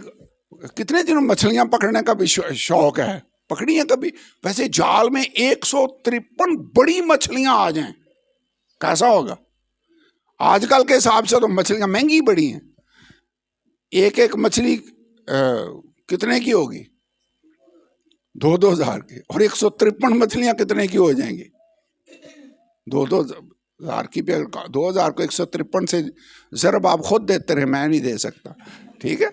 कितने दिनों मछलियां पकड़ने का भी शौक है, पकड़ी हैं कभी? वैसे जाल में 153 बड़ी मछलियां आ जाएं, कैसा होगा? आजकल के हिसाब से तो मछलियां महंगी बड़ी हैं। एक एक मछली कितने की होगी? 2-2 हजार की। और 153 मछलियां कितने की हो जाएंगी? 2-2 हजार की। 2000 को 153 से ज़रब आप खुद देते रहे, मैं नहीं दे सकता, ठीक है?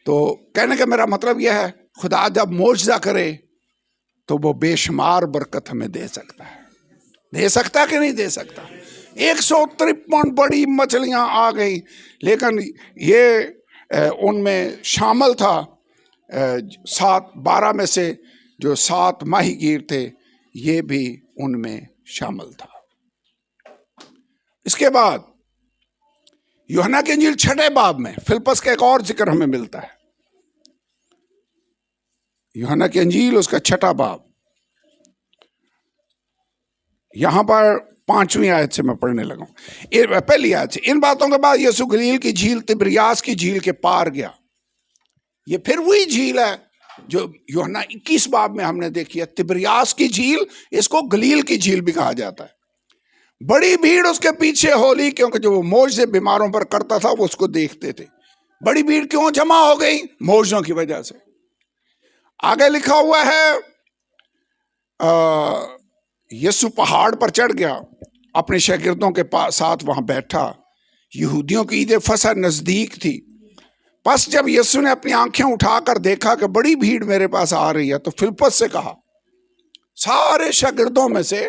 तो कहने का मेरा मतलब यह है, खुदा जब मौजज़ा करे तो वो बेशुमार बरकत हमें दे सकता है। दे सकता कि नहीं दे सकता? 153 बड़ी मछलियां आ गई, लेकिन ये उनमें शामिल था 12 में से जो 7 माहीगीर थे, ये भी उनमें शामिल था। इसके बाद यूहन्ना की इंजील 6 बाब में फिलिप्पस का एक और जिक्र हमें मिलता है। यूहन्ना की इंजील उसका 6 बाब, यहां पर 5वीं आयत से मैं पढ़ने लगा। पहली आयत से, इन बातों के बाद यीशु गलील की झील तिबरियास की झील के पार गया। ये फिर वही झील है जो यूहन्ना 21 बाब में हमने देखी है। तिबरियास की झील, इसको गलील की झील भी कहा जाता है। बड़ी भीड़ उसके पीछे हो ली, क्योंकि जो वो मौज से बीमारों पर करता था वो उसको देखते थे। बड़ी भीड़ क्यों जमा हो गई? मौजों की वजह से। आगे लिखा हुआ है यीशु पहाड़ पर चढ़ गया, अपने शागिर्दों के साथ वहां बैठा। यहूदियों की ईद फसह नजदीक थी। बस जब यीशु ने अपनी आंखें उठाकर देखा कि बड़ी भीड़ मेरे पास आ रही है, तो फिलिप्पस से कहा, सारे शागिर्दों में से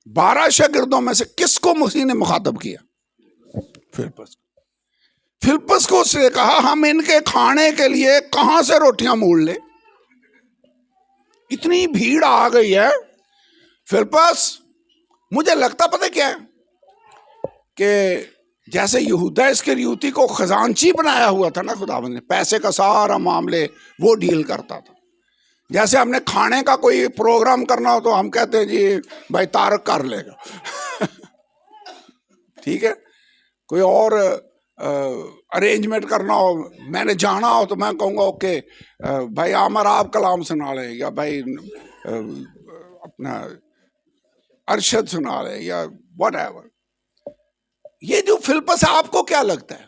12 शागिर्दों में से किसको मसीह ने मुखातब किया? फिलिप्पस को उसने कहा, हम इनके खाने के लिए कहां से रोटियां मोल ले? इतनी भीड़ आ गई है। फिलिप्पस, मुझे लगता पता क्या है कि जैसे यहूदा इस्करियोती को खजांची बनाया हुआ था ना खुदावंद ने, पैसे का सारा मामले वो डील करता था। जैसे हमने खाने का कोई प्रोग्राम करना हो तो हम कहते हैं जी भाई तारक कर लेगा ठीक है। कोई और अरेंजमेंट करना हो, मैंने जाना हो तो मैं कहूँगा ओके भाई आमर आप कलाम सुना ले, या भाई अपना अरशद सुना ले, या व्हाटएवर। ये जो फिलिप्पस, आपको क्या लगता है?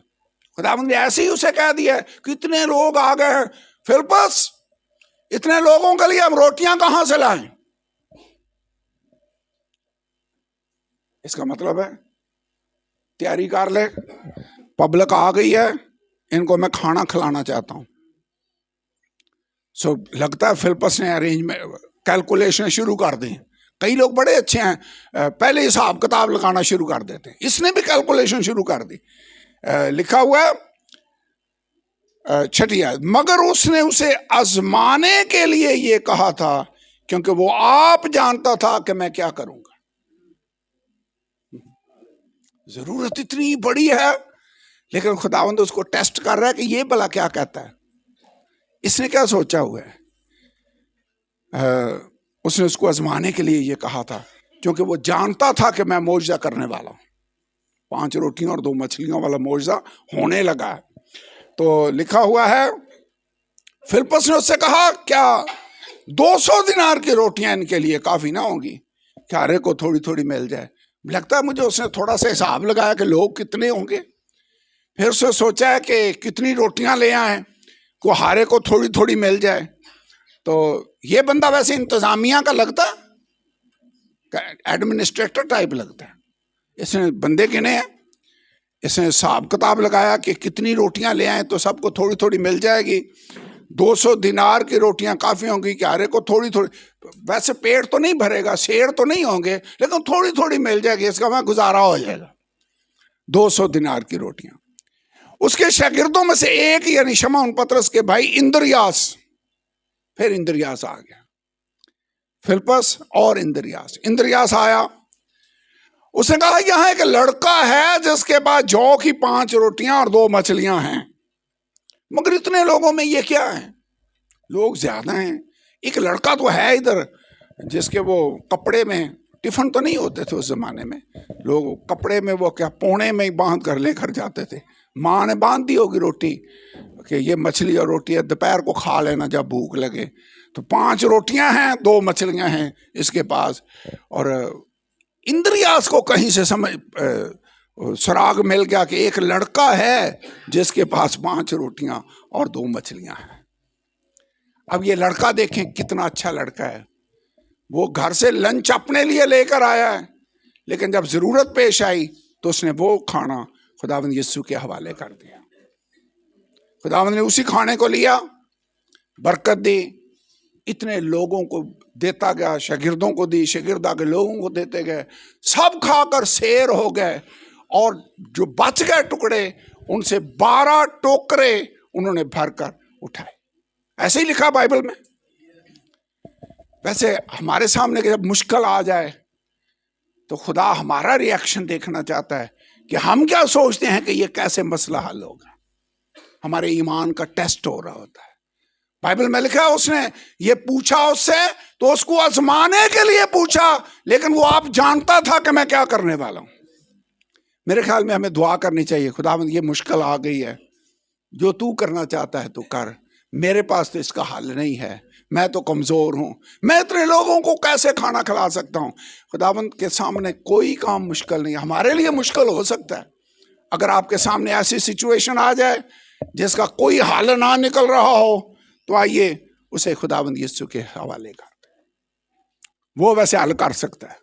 खुदावंद ने ऐसे ही उसे कह दिया कि इतने लोग आ गए हैं, फिलिप्पस इतने लोगों के लिए हम रोटियां कहां से लाएं? इसका मतलब है तैयारी कर ले, पब्लिक आ गई है, इनको मैं खाना खिलाना चाहता हूं। सो लगता है फिलिप्पस ने अरेंजमेंट कैलकुलेशन शुरू कर दी। कई लोग बड़े अच्छे हैं, पहले हिसाब किताब लगाना शुरू कर देते हैं। इसने भी कैलकुलेशन शुरू कर दी। लिखा हुआ है 6 आयत, मगर उसने उसे आजमाने के लिए ये कहा था, क्योंकि वो आप जानता था कि मैं क्या करूंगा। जरूरत इतनी बड़ी है, लेकिन खुदावंद उसको टेस्ट कर रहा है कि ये भला क्या कहता है, इसने क्या सोचा हुआ है। उसने उसको आजमाने के लिए ये कहा था, क्योंकि वो जानता था कि मैं मौजज़ा करने वाला हूं। 5 रोटियों और 2 मछलियों वाला मौजज़ा होने लगा है। तो लिखा हुआ है, फिलिप्पस ने उससे कहा, क्या 200 दिनार की रोटियां इनके लिए काफी ना होंगी? क्या हरे को थोड़ी थोड़ी मिल जाए? लगता है मुझे उसने थोड़ा सा हिसाब लगाया कि लोग कितने होंगे, फिर उसने सोचा है कि कितनी रोटियां ले आए को हारे को थोड़ी थोड़ी मिल जाए। तो ये बंदा वैसे इंतजामिया का लगता है, एडमिनिस्ट्रेटर टाइप लगता है। इसने बंदे गिने हैं, इसने हिसाब किताब लगाया कि कितनी रोटियां ले आए तो सबको थोड़ी थोड़ी मिल जाएगी। 200 दिनार की रोटियां काफी होंगी कि हरे को थोड़ी थोड़ी, वैसे पेट तो नहीं भरेगा, शेर तो नहीं होंगे, लेकिन थोड़ी थोड़ी मिल जाएगी, इसका मैं गुजारा हो जाएगा। 200 दिनार की रोटियां। उसके शागिर्दों में से एक, यानी शमौन पतरस के भाई इंद्रियास, फिर इंद्रियास आ गया। फिलिप्पस और इंद्रियास आया। उसने कहा, यहां एक लड़का है जिसके पास जौ की 5 रोटियां और 2 मछलियां हैं, मगर इतने लोगों में ये क्या है? लोग ज्यादा हैं। एक लड़का तो है इधर जिसके वो कपड़े में, टिफिन तो नहीं होते थे उस जमाने में, लोग कपड़े में वो क्या पोने में ही बांध कर लेकर जाते थे। माँ ने बांध दी होगी रोटी कि ये मछली और रोटी है, दोपहर को खा लेना जब भूख लगे। तो 5 रोटियां हैं, 2 मछलियां हैं इसके पास। और इंद्रियास को कहीं से समझ सुराग मिल गया कि एक लड़का है जिसके पास 5 रोटियां और 2 मछलियां हैं। अब ये लड़का देखें कितना अच्छा लड़का है। वो घर से लंच अपने लिए लेकर आया है, लेकिन जब जरूरत पेश आई तो उसने वो खाना खुदावंद यीशु के हवाले कर दिया। खुदावंद ने उसी खाने को लिया, बरकत दी, इतने लोगों को देता गया, शागिर्दों को दी, शागिर्द आगे लोगों को देते गए, सब खाकर शेर हो गए। और जो बच गए टुकड़े, उनसे 12 टोकरे उन्होंने भरकर उठाए। ऐसे ही लिखा बाइबल में। वैसे हमारे सामने जब मुश्किल आ जाए तो खुदा हमारा रिएक्शन देखना चाहता है कि हम क्या सोचते हैं कि ये कैसे मसला हल होगा। हमारे ईमान का टेस्ट हो रहा होता है। बाइबल में लिखा है, उसने ये पूछा उससे तो उसको आजमाने के लिए पूछा, लेकिन वो आप जानता था कि मैं क्या करने वाला हूं। मेरे ख्याल में हमें दुआ करनी चाहिए, खुदावंद ये मुश्किल आ गई है, जो तू करना चाहता है तू कर, मेरे पास तो इसका हल नहीं है, मैं तो कमजोर हूं, मैं इतने लोगों को कैसे खाना खिला सकता हूं। खुदावंद के सामने कोई काम मुश्किल नहीं। हमारे लिए मुश्किल हो सकता है। अगर आपके सामने ऐसी सिचुएशन आ जाए जिसका कोई हल ना निकल रहा हो, तो आइए उसे खुदावंद यीशु के हवाले कर दें। वो वैसे हल कर सकता है।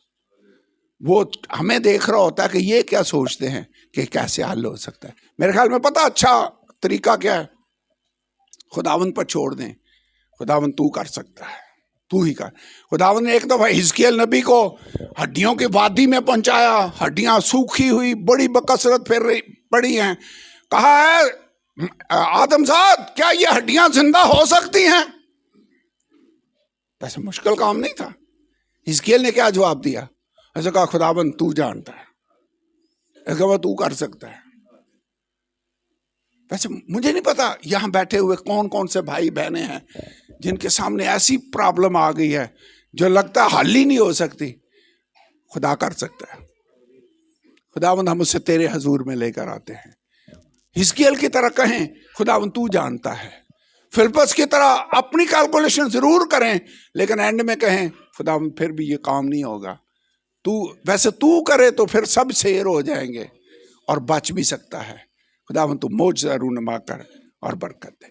वो हमें देख रहा होता है कि ये क्या सोचते हैं कि कैसे हल हो सकता है। मेरे ख्याल में पता अच्छा तरीका क्या है, खुदावंद पर छोड़ दें। खुदावंद तू कर सकता है, तू ही कर। खुदावंद ने एक दफा हिजकिय्याह नबी को हड्डियों की वादी में पहुंचाया। हड्डियां सूखी हुई बड़ी बकसरत फिर पड़ी हैं। कहा है आदमजाद, क्या ये हड्डियां जिंदा हो सकती हैं? वैसे मुश्किल काम नहीं था। हिजकिय्याह ने क्या जवाब दिया? ऐसा कहा, खुदावंद तू जानता है, ऐसा तू कर सकता है। वैसे मुझे नहीं पता यहां बैठे हुए कौन कौन से भाई बहने हैं जिनके सामने ऐसी प्रॉब्लम आ गई है जो लगता है हल ही नहीं हो सकती। खुदा कर सकता है। खुदावंद हम उससे तेरे हजूर में लेकर आते हैं। हिजकिय्याह की तरह कहें, खुदावंद तू जानता है। फिलिप्पस की तरह अपनी कैलकुलेशन जरूर करें, लेकिन एंड में कहें, खुदावंद फिर भी ये काम नहीं होगा। वैसे तू करे तो फिर सब शेर हो जाएंगे और बच भी सकता है। खुदावंद तू मौजज़ा रूनुमा कर और बरकत दे।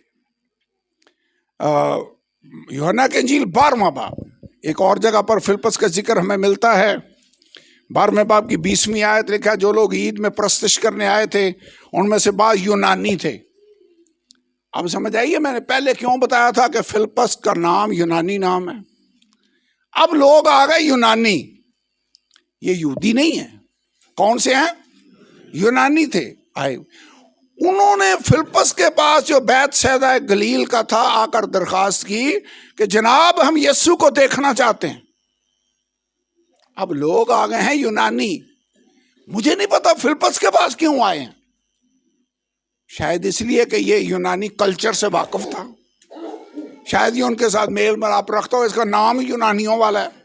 यूहन्ना की इंजील 12वां बाब, एक और जगह पर फिलिप्पस का जिक्र हमें मिलता है। 12वें बाब की 20वीं आयत लिखा है, जो लोग ईद में प्रस्तुत करने आए थे उनमें से बाद यूनानी थे। अब समझ आइए मैंने पहले क्यों बताया था कि फिलिप्पस का नाम यूनानी नाम है। अब लोग आ गए यूनानी, ये यहूदी नहीं है। कौन से हैं? यूनानी थे आए। उन्होंने फिलिप्पस के पास जो बैतसैदा गलील का था आकर दरखास्त की कि जनाब हम यीशु को देखना चाहते हैं। अब लोग आ गए हैं यूनानी। मुझे नहीं पता फिलिप्पस के पास क्यों आए हैं। शायद इसलिए कि ये यूनानी कल्चर से वाकिफ था, शायद ये उनके साथ मेल मिलाप रखता हो, इसका नाम यूनानियों वाला है।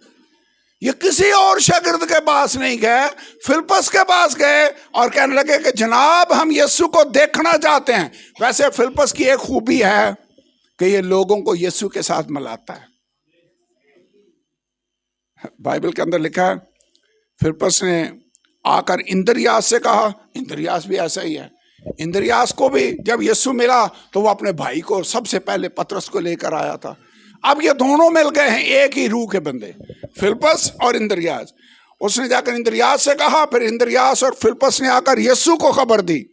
ये किसी और शागिर्द के पास नहीं गए, फिलिप्पस के पास गए और कहने लगे कि जनाब हम यीशु को देखना चाहते हैं। वैसे फिलिप्पस की एक खूबी है कि ये लोगों को यीशु के साथ मिलाता है। बाइबल के अंदर लिखा है, फिलिप्पस ने आकर इंद्रियास से कहा। इंद्रियास भी ऐसा ही है। इंद्रियास को भी जब यीशु मिला तो वो अपने भाई को सबसे पहले पतरस को लेकर आया था। अब ये दोनों मिल गए हैं, एक ही रूह के बंदे, फिलिप्पस और इंद्रियास। उसने जाकर इंद्रियास से कहा, फिर इंद्रियास और फिलिप्पस ने आकर यीशु को खबर दी।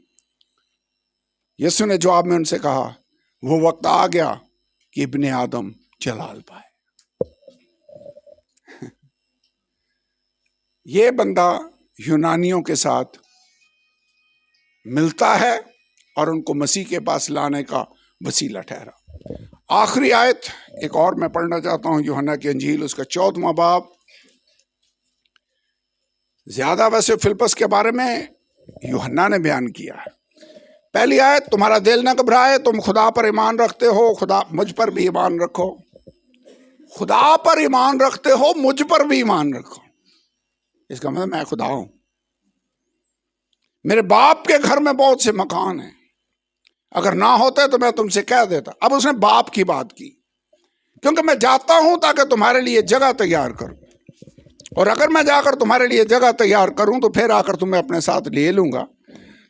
यीशु ने जवाब में उनसे कहा, वो वक्त आ गया कि इब्ने आदम जलाल पाए। ये बंदा यूनानियों के साथ मिलता है और उनको मसीह के पास लाने का वसीला ठहरा। आखिरी आयत एक और मैं पढ़ना चाहता हूं, यूहन्ना की इंजील उसका 14वां बाब। ज्यादा वैसे फिलिप्पस के बारे में यूहन्ना ने बयान किया है। पहली आयत, तुम्हारा दिल न घबराए, तुम खुदा पर ईमान रखते हो, खुदा मुझ पर भी ईमान रखो। खुदा पर ईमान रखते हो, मुझ पर भी ईमान रखो। इसका मतलब मैं खुदा हूं। मेरे बाप के घर में बहुत से मकान हैं, अगर ना होते तो मैं तुमसे कह देता। अब उसने बाप की बात की, क्योंकि मैं जाता हूं ताकि तुम्हारे लिए जगह तैयार करूं, और अगर मैं जाकर तुम्हारे लिए जगह तैयार करूं तो फिर आकर तुम्हें अपने साथ ले लूंगा,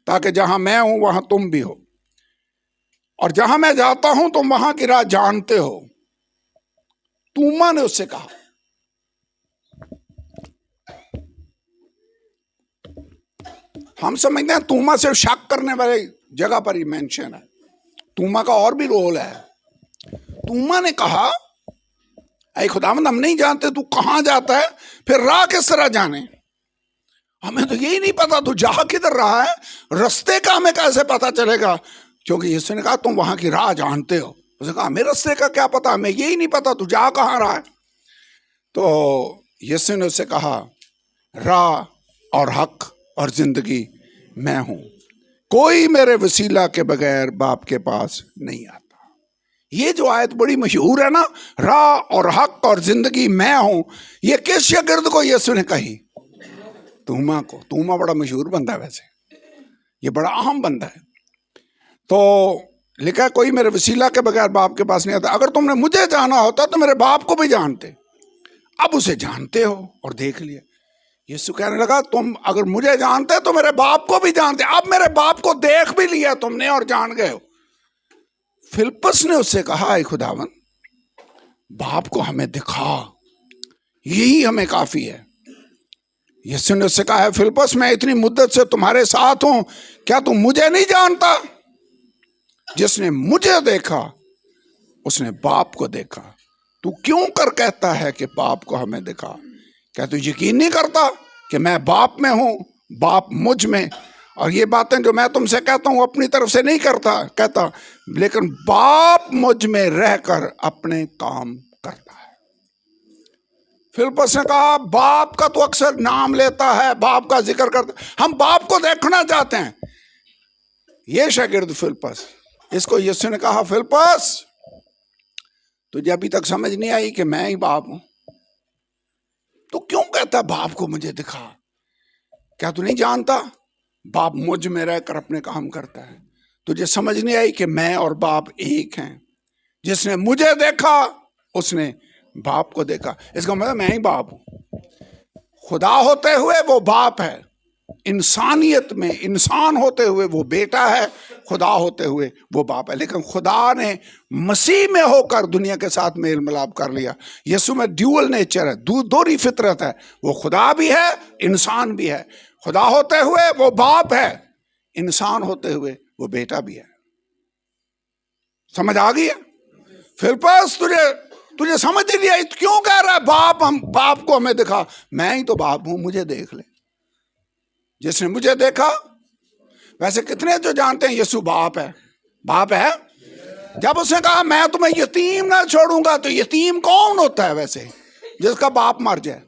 ताकि जहां मैं हूं वहां तुम भी हो, और जहां मैं जाता हूं तुम वहां की राह जानते हो। तूमा ने उससे कहा। हम समझते हैं तूमा सिर्फ शक करने वाले जगह पर ही मेंशन है। तूमा का और भी रोल है। तूमा ने कहा, ऐ खुदावंद हम नहीं जानते तू कहां जाता है, फिर राह किस तरह जाने? हमें तो यही नहीं पता तू जा किधर रहा है, रास्ते का हमें कैसे पता चलेगा? क्योंकि यीशु ने कहा तुम वहां की राह जानते हो। उसने कहा हमें रास्ते का क्या पता, हमें यही नहीं पता तू जा कहां रहा है। तो यीशु ने उससे कहा, राह और हक और जिंदगी मैं हूं, कोई मेरे वसीला के बगैर बाप के पास नहीं आता। ये जो आयत बड़ी मशहूर है ना, राह और हक और जिंदगी मैं हूं, ये किस शागिर्द को यीशु ने कही? तूमा को। तूमा बड़ा मशहूर बंदा है, वैसे ये बड़ा अहम बंदा है। तो लिखा है कोई मेरे वसीला के बगैर बाप के पास नहीं आता। अगर तुमने मुझे जाना होता तो मेरे बाप को भी जानते, अब उसे जानते हो और देख लिया। यीशु कहने लगा तुम अगर मुझे जानते तो मेरे बाप को भी जानते, अब मेरे बाप को देख भी लिया तुमने और जान गए हो। फिलिप्पस ने उससे कहा, ऐ खुदावन बाप को हमें दिखा, यही हमें काफी है। यीशु ने उससे कहा है, फिलिप्पस मैं इतनी मुद्दत से तुम्हारे साथ हूं, क्या तुम मुझे नहीं जानता? जिसने मुझे देखा उसने बाप को देखा। तू क्यों कर कहता है कि बाप को हमें दिखा? क्या तू यकीन नहीं करता कि मैं बाप में हूं, बाप मुझ में? और ये बातें जो मैं तुमसे कहता हूं अपनी तरफ से नहीं कहता, लेकिन बाप मुझ में रहकर अपने काम करता है। फिलिप्पस ने कहा बाप का तो अक्सर नाम लेता है, बाप का जिक्र करता, हम बाप को देखना चाहते हैं। ये शागिर्द फिलिप्पस, इसको यीशु ने कहा फिलिप्पस तुझे अभी तक समझ नहीं आई कि मैं ही बाप हूं, तू क्यों कहता बाप को मुझे दिखा? क्या तू नहीं जानता बाप मुझ में रहकर अपने काम करता है? तुझे समझ नहीं आई कि मैं और बाप एक हैं? जिसने मुझे देखा उसने बाप को देखा। इसका मतलब मैं ही बाप हूं। खुदा होते हुए वो बाप है, इंसानियत में इंसान होते हुए वो बेटा है, खुदा होते हुए वो बाप है। लेकिन खुदा ने मसीह में होकर दुनिया के साथ मेल मिलाप कर लिया। यीशु में ड्यूअल नेचर है, दोहरी फितरत है, वो खुदा भी है इंसान भी है। खुदा होते हुए वो बाप है, इंसान होते हुए वो बेटा भी है। समझ आ गई है? फिलिप्पस तुझे समझ ही नहीं आई, क्यों कह रहा है बाप को हमें दिखा? मैं ही तो बाप हूं, मुझे देख ले। जिसने मुझे देखा, वैसे कितने जो जानते हैं यीशु बाप है? बाप है। जब उसने कहा मैं तुम्हें यतीम ना छोड़ूंगा, तो यतीम कौन होता है वैसे? जिसका बाप मर जाए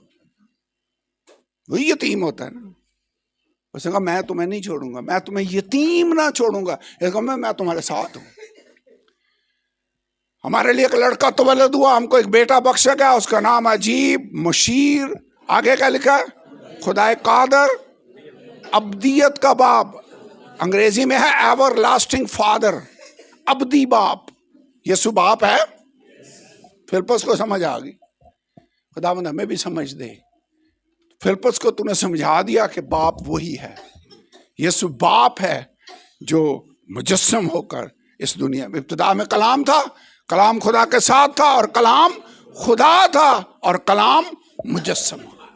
वही यतीम होता है ना। उसने कहा मैं तुम्हें नहीं छोड़ूंगा, मैं तुम्हें यतीम ना छोड़ूंगा, इसका मैं तुम्हारे साथ हूं। हमारे लिए एक लड़का तवल्लुद हुआ, हमको एक बेटा बख्शा गया, उसका नाम अजीब मुशीर, आगे क्या लिखा है? खुदाए कादर, अब्दियत का बाप, अंग्रेजी में है एवर लास्टिंग फादर, अब्दी बाप। यीशु बाप है। फिलिप्पस को समझ आ गई, खुदावंद हमें भी समझ दे। फिलिप्पस को तूने समझा दिया कि बाप वही है। यीशु बाप है जो मुजस्सम होकर इस दुनिया में, इब्तिदा में कलाम था, कलाम खुदा के साथ था और कलाम खुदा था और कलाम मुजस्सम हुआ।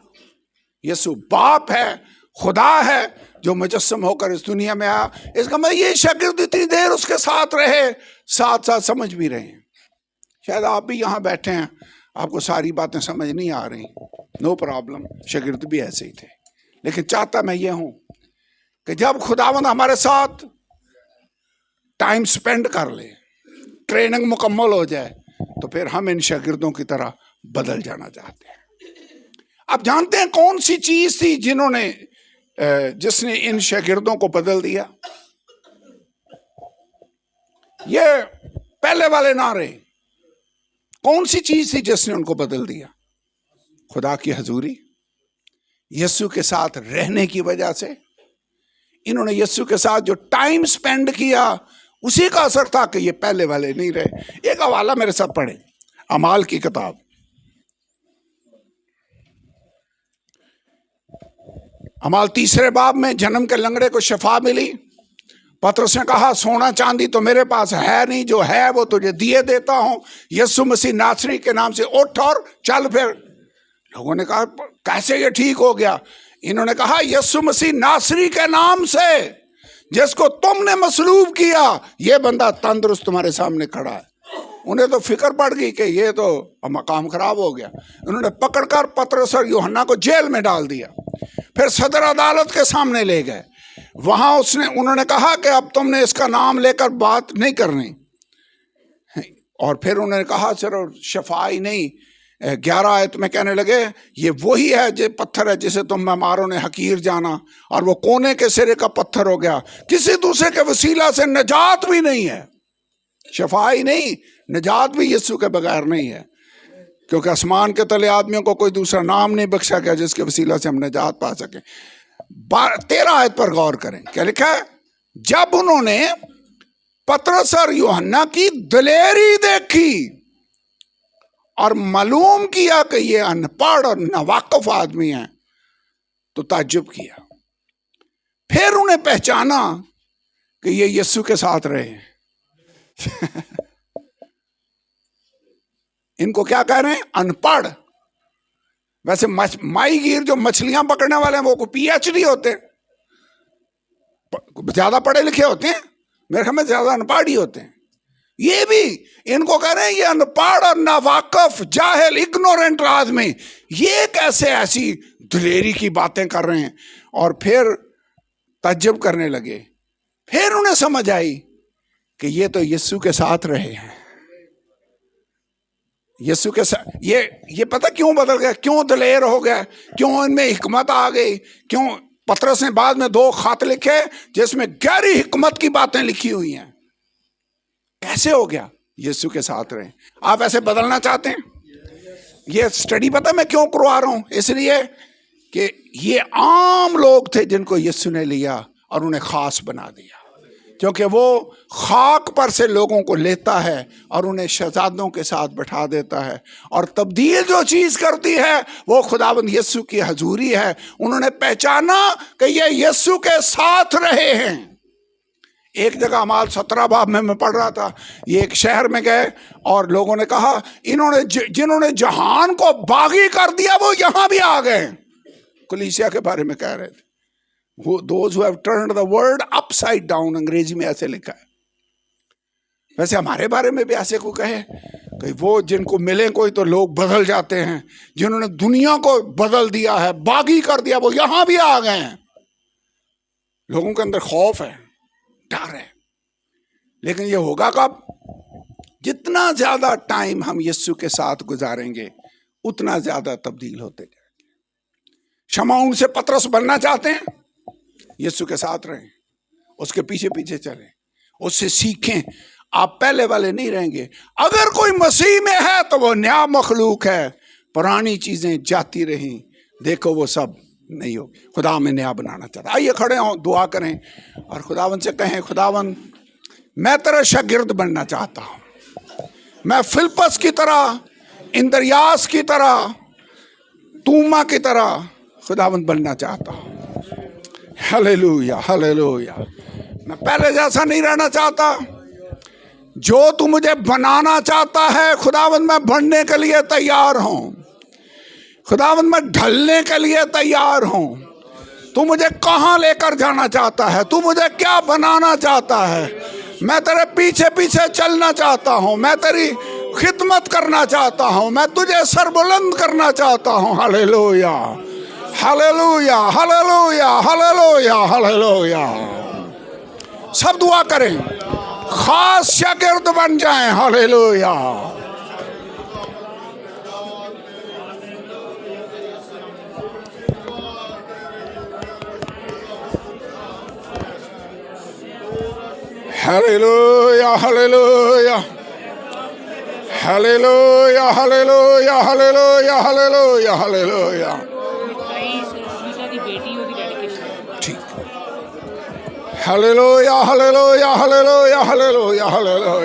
यीशु बाप है, खुदा है जो मुजस्सम होकर इस दुनिया में आया। इसका मतलब ये शागिर्द इतनी देर उसके साथ रहे, साथ साथ समझ भी रहे हैं। शायद आप भी यहाँ बैठे हैं, आपको सारी बातें समझ नहीं आ रही, नो प्रॉब्लम, शागिर्द भी ऐसे ही थे। लेकिन चाहता मैं ये हूं कि जब खुदावंद हमारे साथ टाइम स्पेंड कर ले, ट्रेनिंग मुकम्मल हो जाए, तो फिर हम इन शागिर्दों की तरह बदल जाना चाहते हैं। आप जानते हैं कौन सी चीज थी जिसने इन शागिर्दों को बदल दिया? ये पहले वाले ना रहे। कौन सी चीज थी जिसने उनको बदल दिया? खुदा की हजूरी, यीशु के साथ रहने की वजह से। इन्होंने यीशु के साथ जो टाइम स्पेंड किया, उसी का असर था कि ये पहले वाले नहीं रहे। एक हवाला मेरे साथ पढ़े, अमाल की किताब, अमाल 3 बाब में जन्म के लंगड़े को शफा मिली। पतरस ने कहा सोना चांदी तो मेरे पास है नहीं, जो है वो तुझे दिए देता हूं, यीशु मसीह नासरी के नाम से उठ और चल फिर। लोगों ने कहा कैसे ये ठीक हो गया? इन्होंने कहा यीशु मसीह नासरी के नाम से जिसको तुमने मसलूब किया, ये बंदा तंदुरुस्त तुम्हारे सामने खड़ा है। उन्हें तो फिक्र पड़ गई कि ये तो मकाम खराब हो गया। उन्होंने पकड़कर पतरस और यूहन्ना को जेल में डाल दिया, फिर सदर अदालत के सामने ले गए। वहां उन्होंने कहा कि अब तुमने इसका नाम लेकर बात नहीं करनी। और फिर उन्होंने कहा सिर्फ शफाई नहीं, 11 आयत में कहने लगे ये वही है जो पत्थर है जिसे तुम मेमारों ने हकीर जाना, और वो कोने के सिरे का पत्थर हो गया। किसी दूसरे के वसीला से निजात भी नहीं है। शफाई नहीं, निजात भी यीशु के बगैर नहीं है, क्योंकि आसमान के तले आदमियों को कोई दूसरा नाम नहीं बख्शा गया जिसके वसीला से हम निजात पा सके। 13 आयत पर गौर करें, क्या लिखा है? जब उन्होंने पतरस और यूहन्ना की दिलेरी देखी और मालूम किया कि ये अनपढ़ और नावाकिफ आदमी है, तो ताज्जुब किया। फिर उन्हें पहचाना कि ये यीशु के साथ रहे हैं। इनको क्या कह रहे हैं? अनपढ़। वैसे माई गिर जो मछलियां पकड़ने वाले हैं वो PhD होते हैं, ज्यादा पढ़े लिखे होते हैं, मेरे ख्याल में ज्यादा अनपढ़ ही होते हैं। ये भी इनको कह रहे हैं ये अनपढ़ और नावाकिफ, जाहिल, इग्नोरेंट आदमी, ये कैसे ऐसी दिलेरी की बातें कर रहे हैं। और फिर तज्जुब करने लगे। फिर उन्हें समझ आई कि ये तो यीशु के साथ रहे हैं। यीशु के साथ ये पता क्यों बदल गया, क्यों दिलेर हो गया, क्यों इनमें हिकमत आ गई, क्यों पतरस ने बाद में 2 खत लिखे जिसमें गहरी हिकमत की बातें लिखी हुई हैं। कैसे हो गया? यीशु के साथ रहे। आप ऐसे बदलना चाहते हैं? ये स्टडी पता मैं क्यों करवा रहा हूं? इसलिए कि ये आम लोग थे जिनको यीशु ने लिया और उन्हें खास बना दिया, क्योंकि वो खाक पर से लोगों को लेता है और उन्हें शहजादों के साथ बैठा देता है, और तब्दील जो चीज करती है वो खुदावंद यीशु की हजूरी है। उन्होंने पहचाना कि ये यीशु के साथ रहे हैं। एक जगह अमाल 17 बाब में मैं पढ़ रहा था, ये एक शहर में गए और लोगों ने कहा इन्होंने जिन्होंने जहान को बागी कर दिया वो यहां भी आ गए। कलीसिया के बारे में कह रहे थे, Those who have turned the world upside down, अंग्रेजी में ऐसे लिखा है। वैसे हमारे बारे में भी ऐसे को कहे कि वो जिनको मिले कोई तो लोग बदल जाते हैं, जिन्होंने दुनिया को बदल दिया है, बागी कर दिया, वो यहां भी आ गए हैं। लोगों के अंदर खौफ है, डर है। लेकिन ये होगा कब? जितना ज्यादा टाइम हम यीशु के साथ गुजारेंगे उतना ज्यादा तब्दील होते जाएंगे। शमाउन से पतरस बनना चाहते हैं? यीशु के साथ रहें, उसके पीछे पीछे चलें, उससे सीखें। आप पहले वाले नहीं रहेंगे। अगर कोई मसीह में है तो वो नया मखलूक है, पुरानी चीजें जाती रहीं, देखो वो सब नहीं होगी। खुदा हमें नया बनाना चाहता। आइए खड़े हों, दुआ करें और खुदावन से कहें, खुदावन मैं तेरा शागिर्द बनना चाहता हूं। मैं फिलिप्पस की तरह, इंद्रियास की तरह, तूमा की तरह खुदावन बनना चाहता हूं। Hallelujah, hallelujah. मैं पहले जैसा नहीं रहना चाहता। जो तू मुझे बनाना चाहता है खुदावंद, मैं बनने के लिए तैयार हूं। खुदावंद मैं ढलने के लिए तैयार हूं। तू मुझे कहां लेकर जाना चाहता है, तू मुझे क्या बनाना चाहता है, मैं तेरे पीछे पीछे चलना चाहता हूं। मैं तेरी खिदमत करना चाहता हूं। मैं तुझे सरबुलंद करना चाहता हूं। Hallelujah, hallelujah, hallelujah, hallelujah, hallelujah. सब दुआ करें, खास शागिर्द बन जाएं। Hallelujah. Hallelujah, hallelujah, hallelujah, hallelujah, hallelujah, hallelujah, hallelujah. Hallelujah, hallelujah, hallelujah, hallelujah, hallelujah.